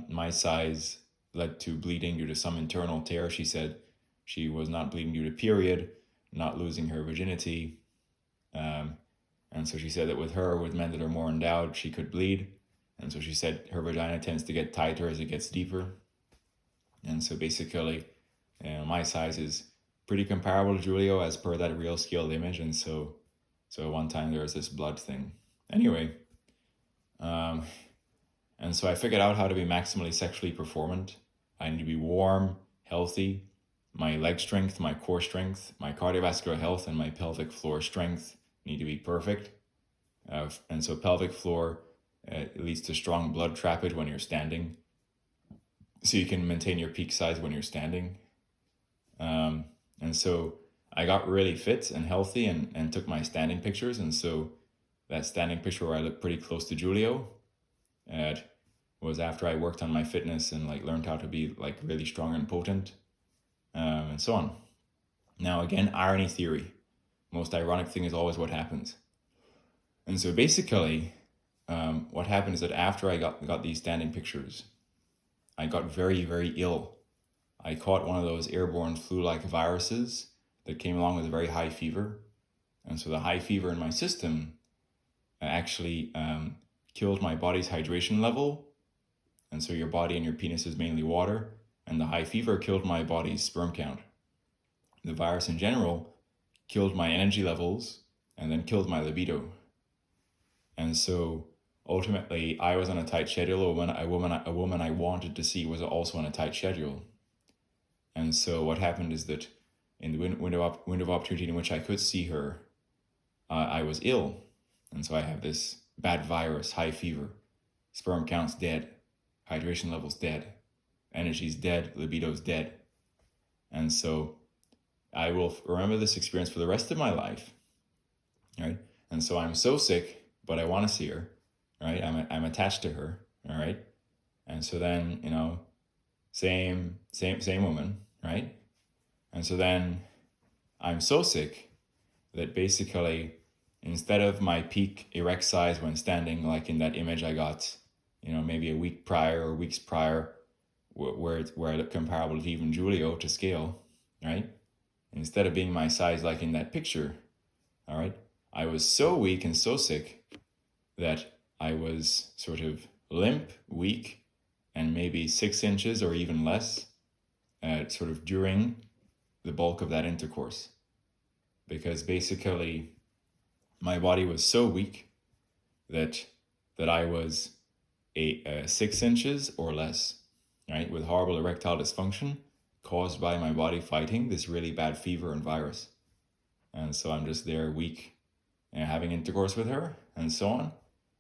my size led to bleeding due to some internal tear. She said she was not bleeding due to period, not losing her virginity. And so she said that with men that are more endowed, she could bleed. And so she said her vagina tends to get tighter as it gets deeper. And so basically, my size is pretty comparable to Julio as per that real scaled image. And so one time there was this blood thing. Anyway, um, and so I figured out how to be maximally sexually performant. I need to be warm, healthy. My leg strength, my core strength, my cardiovascular health, and my pelvic floor strength need to be perfect. And so pelvic floor leads to strong blood trappage when you're standing, so you can maintain your peak size when you're standing. And so I got really fit and healthy and took my standing pictures. And so that standing picture where I look pretty close to Julio was after I worked on my fitness and like learned how to be like really strong and potent, and so on. Now, again, irony theory. Most ironic thing is always what happens. And so basically, what happened is that after I got these standing pictures, I got very, very ill. I caught one of those airborne flu-like viruses that came along with a very high fever. And so the high fever in my system actually killed my body's hydration level. And so your body and your penis is mainly water. And the high fever killed my body's sperm count. The virus in general killed my energy levels and then killed my libido. And so ultimately, I was on a tight schedule. A woman I wanted to see was also on a tight schedule. And so what happened is that in the window of opportunity in which I could see her, I was ill. And so I have this bad virus, high fever, sperm count's dead, hydration levels dead, energy's dead, libido's dead. And so I will remember this experience for the rest of my life, right? And so I'm so sick, but I want to see her, right? I'm attached to her, all right? And so then, same woman, right? And so then I'm so sick that basically instead of my peak erect size when standing, like in that image I got, maybe a week prior or weeks prior, where I look comparable to even Julio to scale, right? Instead of being my size like in that picture, all right, I was so weak and so sick that I was sort of limp, weak, and maybe 6 inches or even less, sort of during the bulk of that intercourse. Because basically, my body was so weak that I was 6 inches or less, right, with horrible erectile dysfunction caused by my body fighting this really bad fever and virus. And so I'm just there weak and having intercourse with her and so on.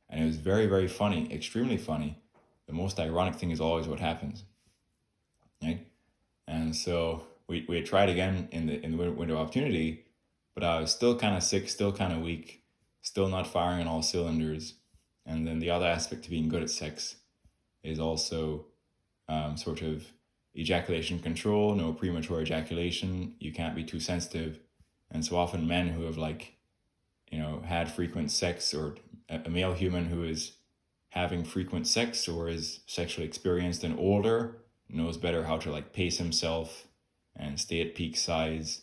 And it was very, very funny, extremely funny. The most ironic thing is always what happens, right? And so we tried again in the window of opportunity, but I was still kind of sick, still kind of weak, still not firing on all cylinders. And then the other aspect to being good at sex is also sort of ejaculation control, no premature ejaculation. You can't be too sensitive. And so often men who have had frequent sex, or a male human who is having frequent sex or is sexually experienced and older, knows better how to pace himself and stay at peak size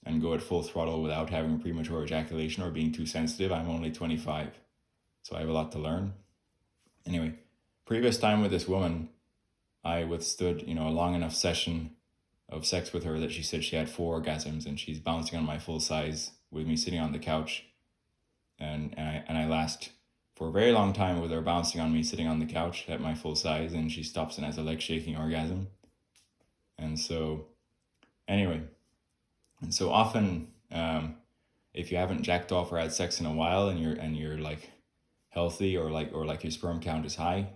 and go at full throttle without having premature ejaculation or being too sensitive. I'm only 25, so I have a lot to learn. Anyway, previous time with this woman, I withstood, a long enough session of sex with her that she said she had 4 orgasms, and she's bouncing on my full size with me sitting on the couch. And I last for a very long time with her bouncing on me sitting on the couch at my full size, and she stops and has a leg shaking orgasm. And so anyway, and so often, if you haven't jacked off or had sex in a while and you're healthy or your sperm count is high,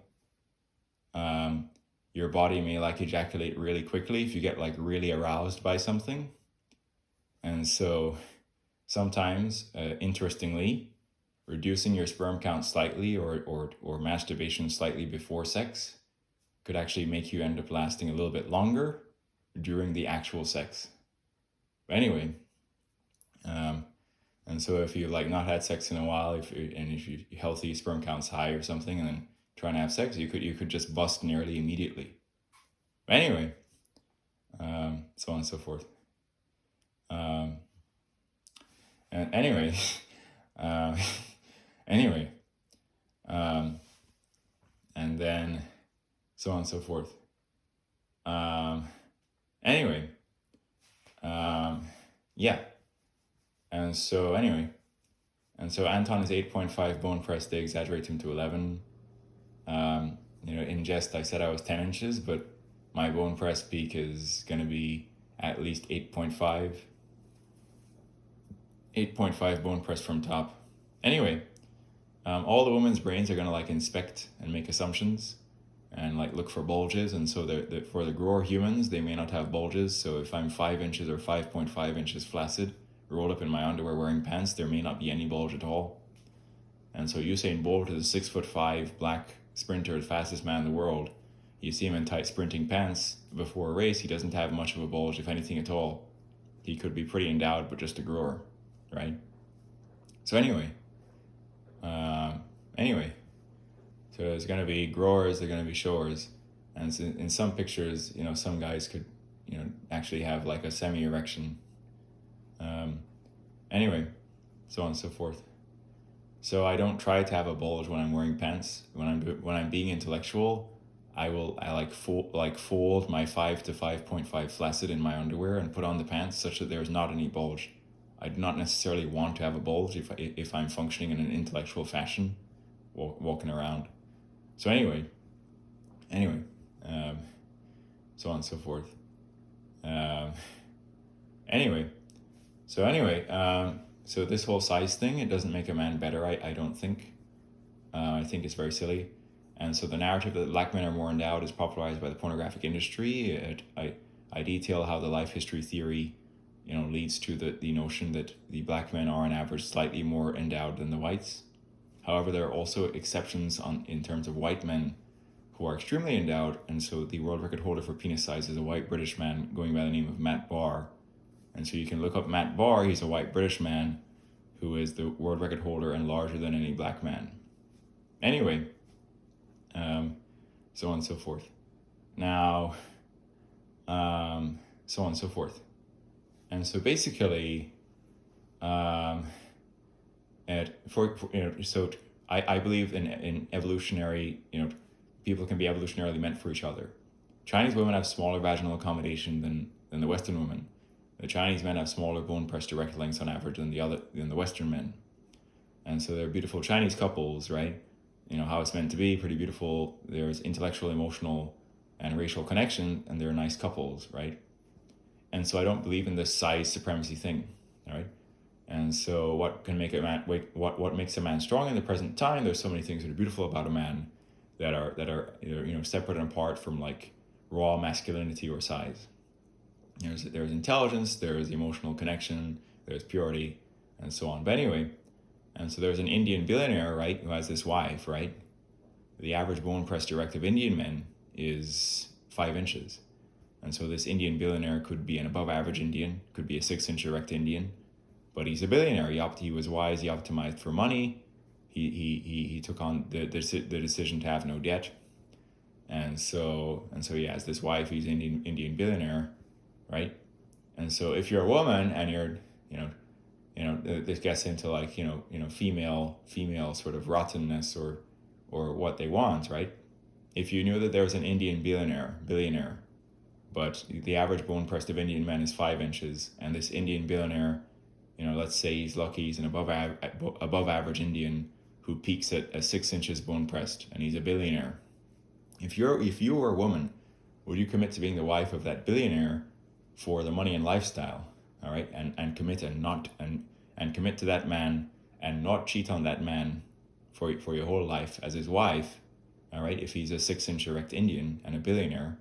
your body may ejaculate really quickly if you get really aroused by something. And so sometimes, interestingly, reducing your sperm count slightly or masturbation slightly before sex could actually make you end up lasting a little bit longer during the actual sex. But anyway, and so if you not had sex in a while, if you're healthy, sperm count's high or something, and then trying to have sex, you could just bust nearly immediately. But anyway, so on and so forth. And anyway, anyway, and then so on and so forth. Um, anyway, yeah. And so Anton is 8.5 bone press. They exaggerate him to 11. In jest, I said I was 10 inches, but my bone press peak is going to be at least 8.5. 8.5 bone press from top. Anyway, all the women's brains are going to like inspect and make assumptions and like look for bulges. And so for the grower humans, they may not have bulges. So if I'm 5 inches or 5.5 inches flaccid, rolled up in my underwear wearing pants, there may not be any bulge at all. And so Usain Bolt is a 6'5" black sprinter, the fastest man in the world. You see him in tight sprinting pants before a race, he doesn't have much of a bulge, if anything at all. He could be pretty endowed, but just a grower, right? So uh, anyway, so there's going to be growers, there's going to be showers, and so in some pictures, some guys could, actually have like a semi-erection. Um, anyway, so on and so forth. So I don't try to have a bulge when I'm wearing pants. When I'm being intellectual, I fold my 5 to 5.5 flaccid in my underwear and put on the pants such that there's not any bulge. I do not necessarily want to have a bulge if I'm functioning in an intellectual fashion, walking around. So anyway, um, so on and so forth. Um, anyway, so this whole size thing, it doesn't make a man better. I don't think. I think it's very silly. And so the narrative that black men are more endowed is popularized by the pornographic industry. I detail how the life history theory, leads to the notion that the black men are on average slightly more endowed than the whites. However, there are also exceptions in terms of white men who are extremely endowed, and so the world record holder for penis size is a white British man going by the name of Matt Barr. And so you can look up Matt Barr, he's a white British man who is the world record holder and larger than any black man. Anyway, so on and so forth. Now, so on and so forth. And so basically, so I believe in evolutionary, people can be evolutionarily meant for each other. Chinese women have smaller vaginal accommodation than the Western women. The Chinese men have smaller bone press direct lengths on average than the Western men. And so they're beautiful Chinese couples, right? How it's meant to be, pretty beautiful. There's intellectual, emotional, and racial connection, and they're nice couples, right? And so I don't believe in this size supremacy thing, all right? And so what can make a man, what makes a man strong in the present time? There's so many things that are beautiful about a man that are separate and apart from like raw masculinity or size. There's intelligence, there's emotional connection, there's purity, and so on. But anyway, and so there's an Indian billionaire, right, who has this wife, right? The average bone press direct of Indian men is 5 inches. And so this Indian billionaire could be an above average Indian, could be a 6-inch erect Indian, but he's a billionaire. He was wise, he optimized for money, he took on the decision to have no debt. And so he has this wife, he's an Indian billionaire, right? And so if you're a woman and you're, this gets into like, female sort of rottenness or what they want, right? If you knew that there was an Indian billionaire, but the average bone pressed of Indian men is 5 inches, and this Indian billionaire, let's say he's lucky, he's an above average Indian who peaks at 6 inches bone pressed, and he's a billionaire. If you were a woman, would you commit to being the wife of that billionaire for the money and lifestyle, all right, and commit and commit to that man and not cheat on that man for your whole life as his wife, all right? If he's a 6-inch erect Indian and a billionaire,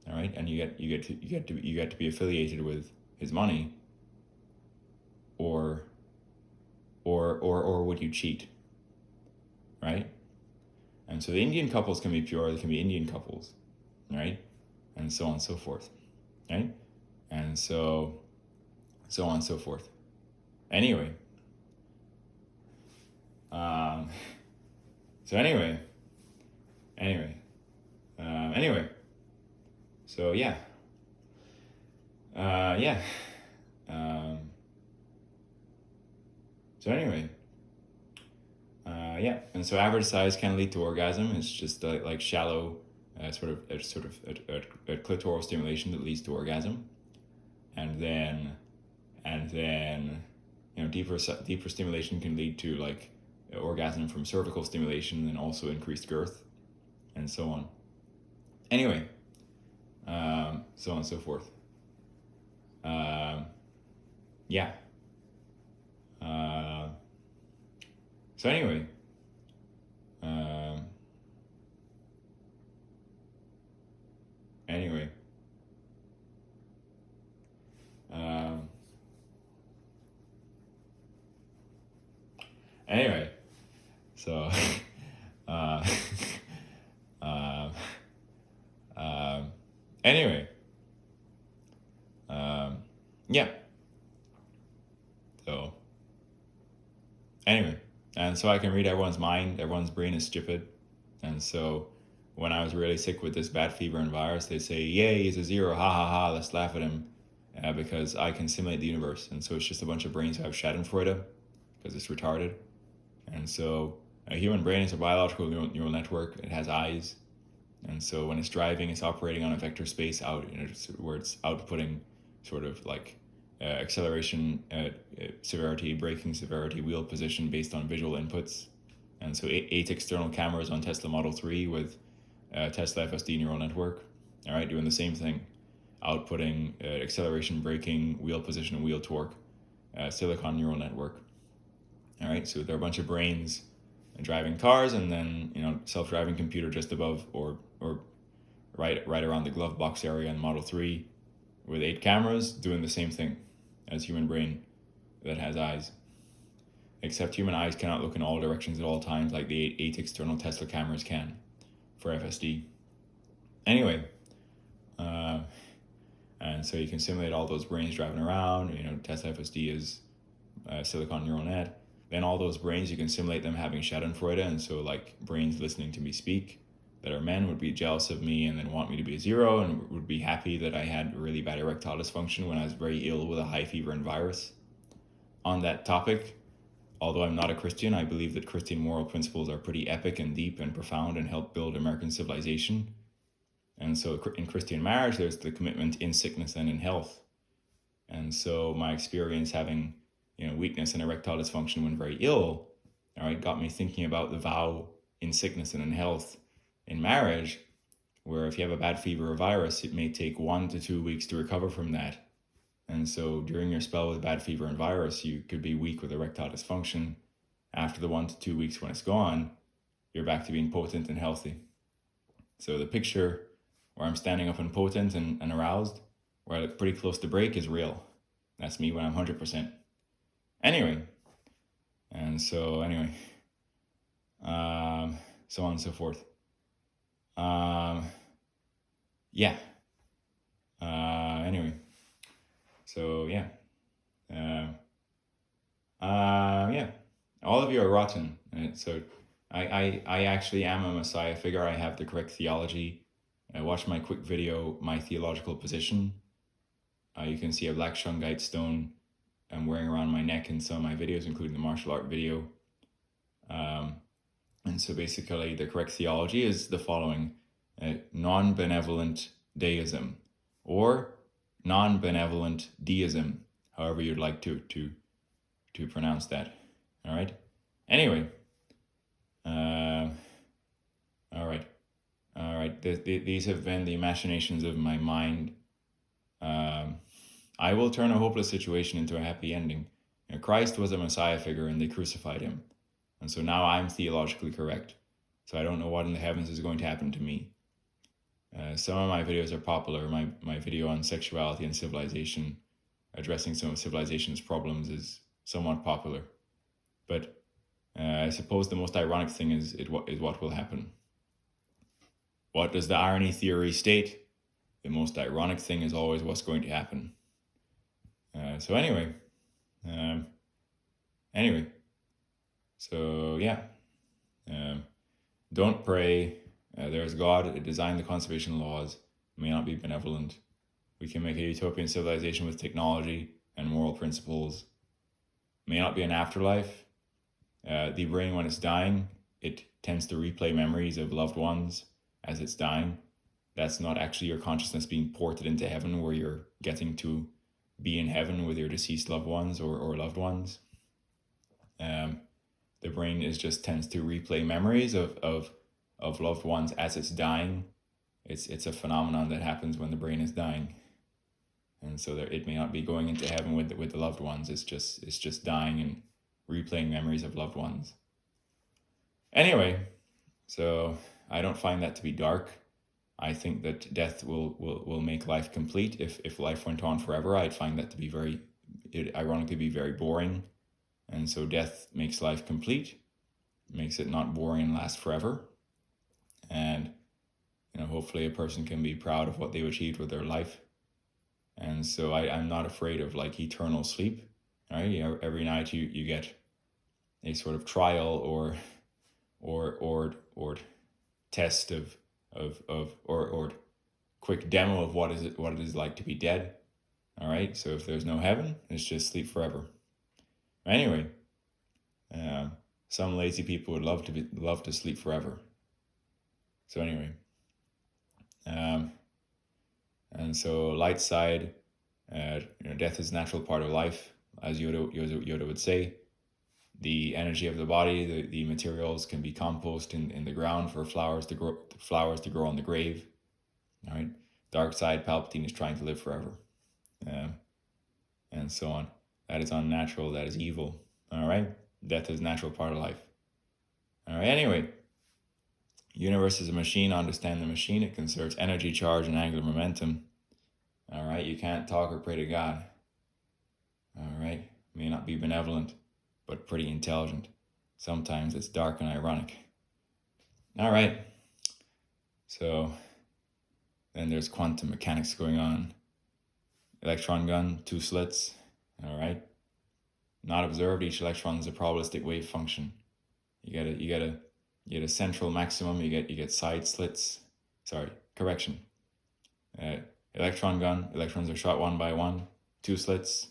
all right, and you get to be affiliated with his money, or would you cheat, right? And so the Indian couples can be pure, they can be Indian couples, right, and so on and so forth, right, and so on and so forth. Anyway, so anyway, so yeah, yeah. So anyway, yeah, and so average size can lead to orgasm. It's just like shallow a clitoral stimulation that leads to orgasm, and then deeper stimulation can lead to like orgasm from cervical stimulation and also increased girth, and so on. Anyway, so on and so forth. Yeah. So anyway, anyway, anyway, so, uh, anyway, yeah. So, anyway, and so I can read everyone's mind. Everyone's brain is stupid, and so when I was really sick with this bat fever and virus, they say, "Yay, he's a zero! Ha ha ha! Let's laugh at him," because I can simulate the universe, and so it's just a bunch of brains who have Schadenfreude because it's retarded, and so a human brain is a biological neural network. It has eyes, and so when it's driving, it's operating on a vector space out, where it's outputting sort of like acceleration, severity, braking severity, wheel position based on visual inputs. And so 8 external cameras on Tesla Model 3 with Tesla FSD neural network, all right, doing the same thing, outputting acceleration, braking, wheel position, wheel torque, silicon neural network. All right, so there are a bunch of brains driving cars, and then self-driving computer just above or right around the glove box area in Model 3 with 8 cameras doing the same thing as human brain that has eyes. Except human eyes cannot look in all directions at all times like the 8 external Tesla cameras can for FSD. Anyway, and so you can simulate all those brains driving around. Tesla FSD is silicon neural net. Then all those brains, you can simulate them having Schadenfreude, and so like brains listening to me speak that are men would be jealous of me and then want me to be a zero, and would be happy that I had really bad erectile dysfunction when I was very ill with a high fever and virus. On that topic, although I'm not a Christian, I believe that Christian moral principles are pretty epic and deep and profound and help build American civilization. And so in Christian marriage, there's the commitment in sickness and in health. And so my experience having weakness and erectile dysfunction when very ill, all right, got me thinking about the vow in sickness and in health in marriage, where if you have a bad fever or virus, it may take 1 to 2 weeks to recover from that. And so during your spell with bad fever and virus, you could be weak with erectile dysfunction. After the 1 to 2 weeks when it's gone, you're back to being potent and healthy. So the picture where I'm standing up and potent and aroused, where I look pretty close to break, is real. That's me when I'm 100%. Anyway, so on and so forth. Yeah. Anyway. So yeah. Yeah. All of you are rotten. Right? So I actually am a Messiah figure. I have the correct theology. Watch my quick video, My Theological Position. You can see a black shungite stone I'm wearing around my neck in some of my videos, including the martial art video. And so basically the correct theology is the following: non-benevolent deism, or non-benevolent deism, however you'd like to pronounce that. All right. Anyway, all right. These have been the machinations of my mind. I will turn a hopeless situation into a happy ending. Christ was a Messiah figure, and they crucified him. And so now I'm theologically correct. So I don't know what in the heavens is going to happen to me. Some of my videos are popular. My video on sexuality and civilization, addressing some of civilization's problems, is somewhat popular. But I suppose the most ironic thing is what will happen. What does the irony theory state? The most ironic thing is always what's going to happen. So anyway. So yeah. Don't pray. There's God. It designed the conservation laws. It may not be benevolent. We can make a utopian civilization with technology and moral principles. It may not be an afterlife. The brain, when it's dying, it tends to replay memories of loved ones as it's dying. That's not actually your consciousness being ported into heaven, where you're getting to be in heaven with your deceased loved ones or loved ones. The brain is just tends to replay memories of loved ones as it's dying. It's a phenomenon that happens when the brain is dying, and so that it may not be going into heaven with the loved ones. It's just dying and replaying memories of loved ones. Anyway, so I don't find that to be dark. I think that death will make life complete. If life went on forever, I'd find that to be ironically be very boring. And so death makes life complete, makes it not boring and last forever. And hopefully a person can be proud of what they've achieved with their life. And so I'm not afraid of like eternal sleep. Right? Every night you get a sort of trial or test of or quick demo of what it is like to be dead. All right. So if there's no heaven, it's just sleep forever. Anyway, some lazy people would love to sleep forever. So anyway, and so light side, death is a natural part of life, as Yoda would say. The energy of the body, the materials can be compost in the ground for flowers to grow on the grave. All right. Dark side, Palpatine is trying to live forever, and so on. That is unnatural. That is evil. All right. Death is a natural part of life. All right. Anyway, universe is a machine. Understand the machine. It conserves energy, charge, and angular momentum. All right. You can't talk or pray to God. All right. May not be benevolent, but pretty intelligent. Sometimes it's dark and ironic. All right. So then there's quantum mechanics going on. Electron gun, 2 slits. All right. Not observed. Each electron is a probabilistic wave function. You get a central maximum. You get side slits. Sorry, correction. Electron gun. Electrons are shot one by one. 2 slits.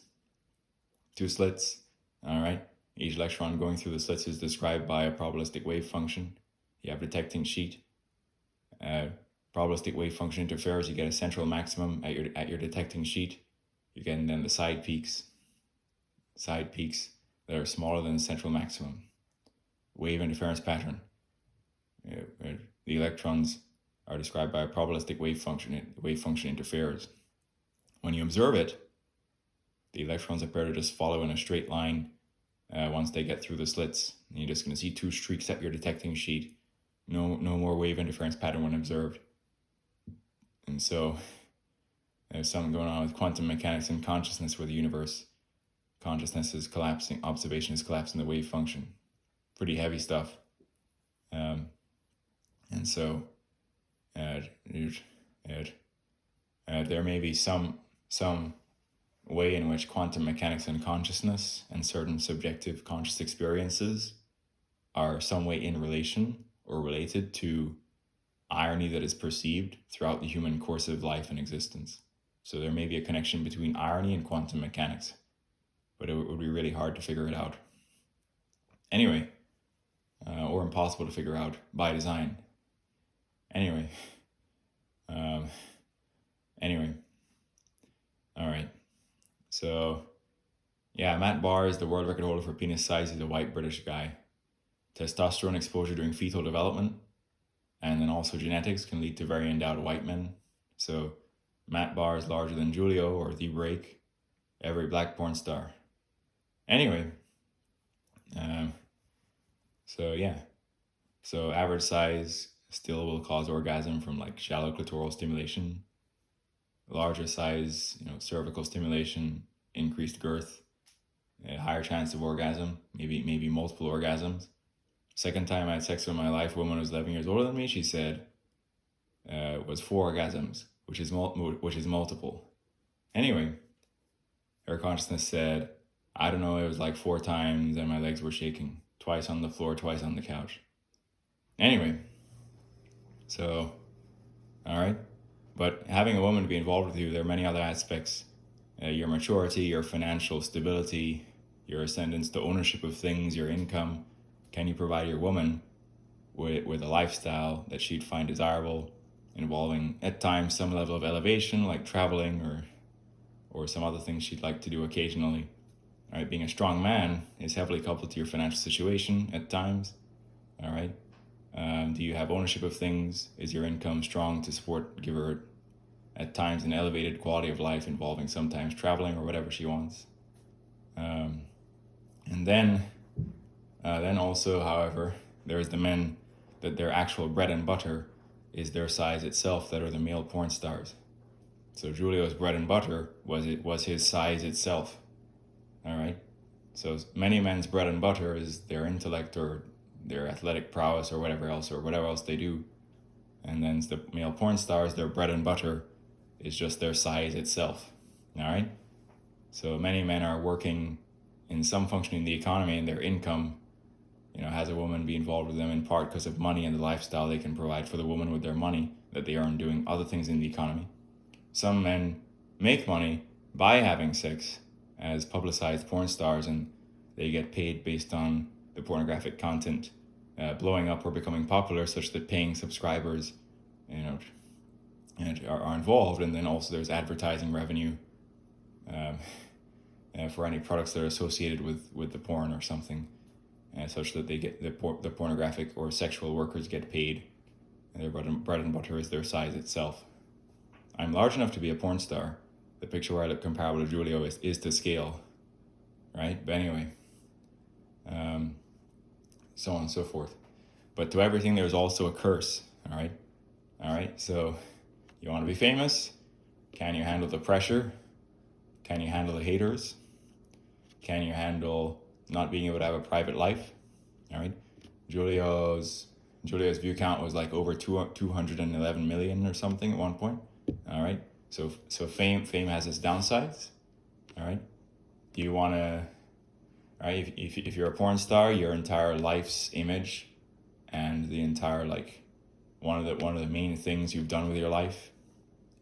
2 slits. All right. Each electron going through the slits is described by a probabilistic wave function. You have detecting sheet. Probabilistic wave function interferes. You get a central maximum at your detecting sheet. You're getting then the side peaks that are smaller than the central maximum. Wave interference pattern. The electrons are described by a probabilistic wave function. The wave function interferes. When you observe it, the electrons appear to just follow in a straight line once they get through the slits. And you're just going to see 2 streaks at your detecting sheet. No more wave interference pattern when observed. And so there's something going on with quantum mechanics and consciousness for the universe. Consciousness is collapsing, observation is collapsing the wave function. Pretty heavy stuff. And so there may be some way in which quantum mechanics and consciousness and certain subjective conscious experiences are some way in relation or related to irony that is perceived throughout the human course of life and existence. So there may be a connection between irony and quantum mechanics, but it would be really hard to figure it out. Anyway, or impossible to figure out by design. Anyway, all right. So, yeah, Matt Barr is the world record holder for penis size. He's a white British guy. Testosterone exposure during fetal development, and then also genetics can lead to very endowed white men. So, Matt Barr is larger than Julio or The Break, every black porn star. Anyway, so average size still will cause orgasm from like shallow clitoral stimulation. Larger size, cervical stimulation, increased girth, a higher chance of orgasm, maybe multiple orgasms. Second time I had sex with my life, a woman who was 11 years older than me, she said, was 4 orgasms, which is multiple. Anyway, her consciousness said, I don't know, it was like 4 times and my legs were shaking. Twice on the floor, twice on the couch. Anyway, so, all right. But having a woman be involved with you, there are many other aspects. Your maturity, your financial stability, your ascendance to ownership of things, your income. Can you provide your woman with a lifestyle that she'd find desirable involving at times some level of elevation, like traveling or some other things she'd like to do occasionally. All right, being a strong man is heavily coupled to your financial situation at times. All right, do you have ownership of things? Is your income strong to give her at times an elevated quality of life involving sometimes traveling or whatever she wants? And then also, however, there's the men that their actual bread and butter is their size itself, that are the male porn stars. So Julio's bread and butter was his size itself. All right. So many men's bread and butter is their intellect or their athletic prowess or whatever else they do. And then the male porn stars, their bread and butter is just their size itself. All right. So many men are working in some function in the economy, and their income, has a woman be involved with them in part because of money and the lifestyle they can provide for the woman with their money that they earn doing other things in the economy. Some men make money by having sex as publicized porn stars, and they get paid based on the pornographic content blowing up or becoming popular, such that paying subscribers, are involved. And then also there's advertising revenue for any products that are associated with the porn or something, such that they get the pornographic or sexual workers get paid. And their bread and butter is their size itself. I'm large enough to be a porn star. The picture where I look comparable to Julio is to scale, right? But anyway, so on and so forth. But to everything, there's also a curse, all right? All right, so you want to be famous? Can you handle the pressure? Can you handle the haters? Can you handle not being able to have a private life? All right, Julio's view count was like over 211 million or something at one point. All right, so fame has its downsides. All right, do you want to? All right, if you're a porn star, your entire life's image and the entire one of the main things you've done with your life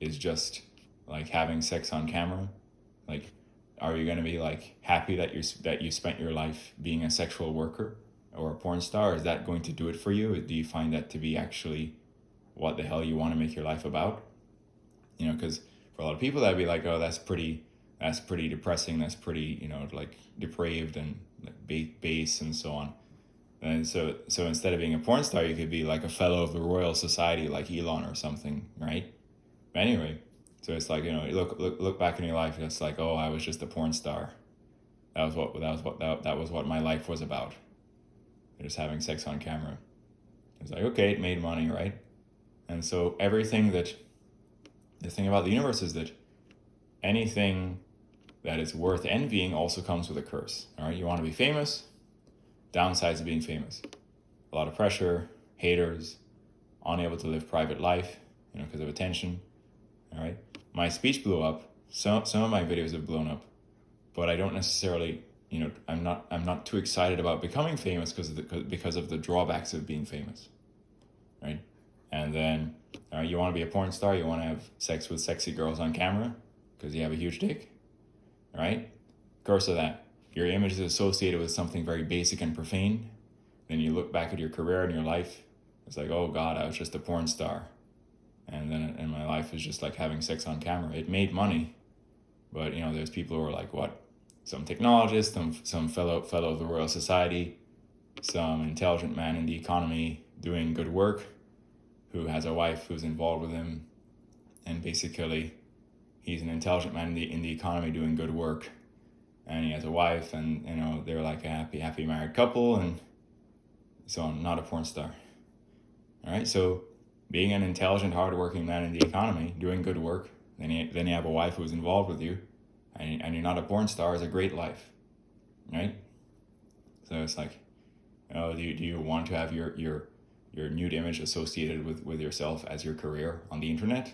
is just like having sex on camera. Like, are you going to be like happy that you spent your life being a sexual worker or a porn star? Is that going to do it for you? Do you find that to be actually what the hell you want to make your life about? Because for a lot of people that'd be like, oh, that's pretty depressing. That's pretty, like depraved and like base and so on. And so instead of being a porn star, you could be like a fellow of the Royal Society, like Elon or something, right? But anyway, so it's like, look back in your life, and it's like, oh, I was just a porn star. That was what my life was about. Just having sex on camera. It's like, okay, it made money, right? And so the thing about the universe is that anything that is worth envying also comes with a curse. All right, you want to be famous. Downsides of being famous: a lot of pressure, haters, unable to live private life, because of attention. All right, my speech blew up. Some of my videos have blown up, but I don't necessarily, I'm not too excited about becoming famous because of the drawbacks of being famous, right? And then, you want to be a porn star. You want to have sex with sexy girls on camera because you have a huge dick, right? Curse of that. Your image is associated with something very basic and profane. Then you look back at your career and your life. It's like, oh God, I was just a porn star. And my life is just like having sex on camera. It made money. But, there's people who are like, what? Some technologist, some fellow of the Royal Society, some intelligent man in the economy doing good work, who has a wife who's involved with him. And basically, he's an intelligent man in the economy doing good work. And he has a wife, and they're like a happy married couple, and so I'm not a porn star. All right, so being an intelligent, hardworking man in the economy, doing good work, then you have a wife who's involved with you, and you're not a porn star, is a great life, right? So it's like, do you want to have your nude image associated with yourself as your career on the internet?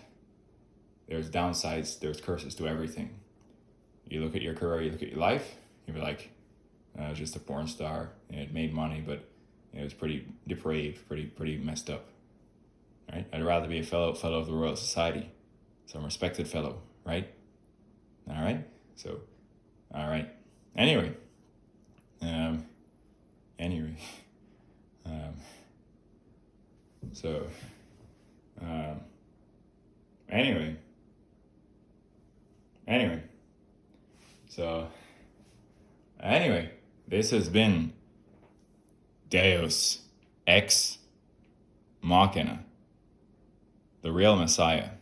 There's downsides, there's curses to everything. You look at your career, you look at your life, you'd be like, I was just a porn star. It made money, but it was pretty depraved, pretty messed up. Right? I'd rather be a fellow of the Royal Society, some respected fellow, right? All right. So, all right. Anyway, so Anyway. So, this has been Deus Ex Machina, the real Messiah.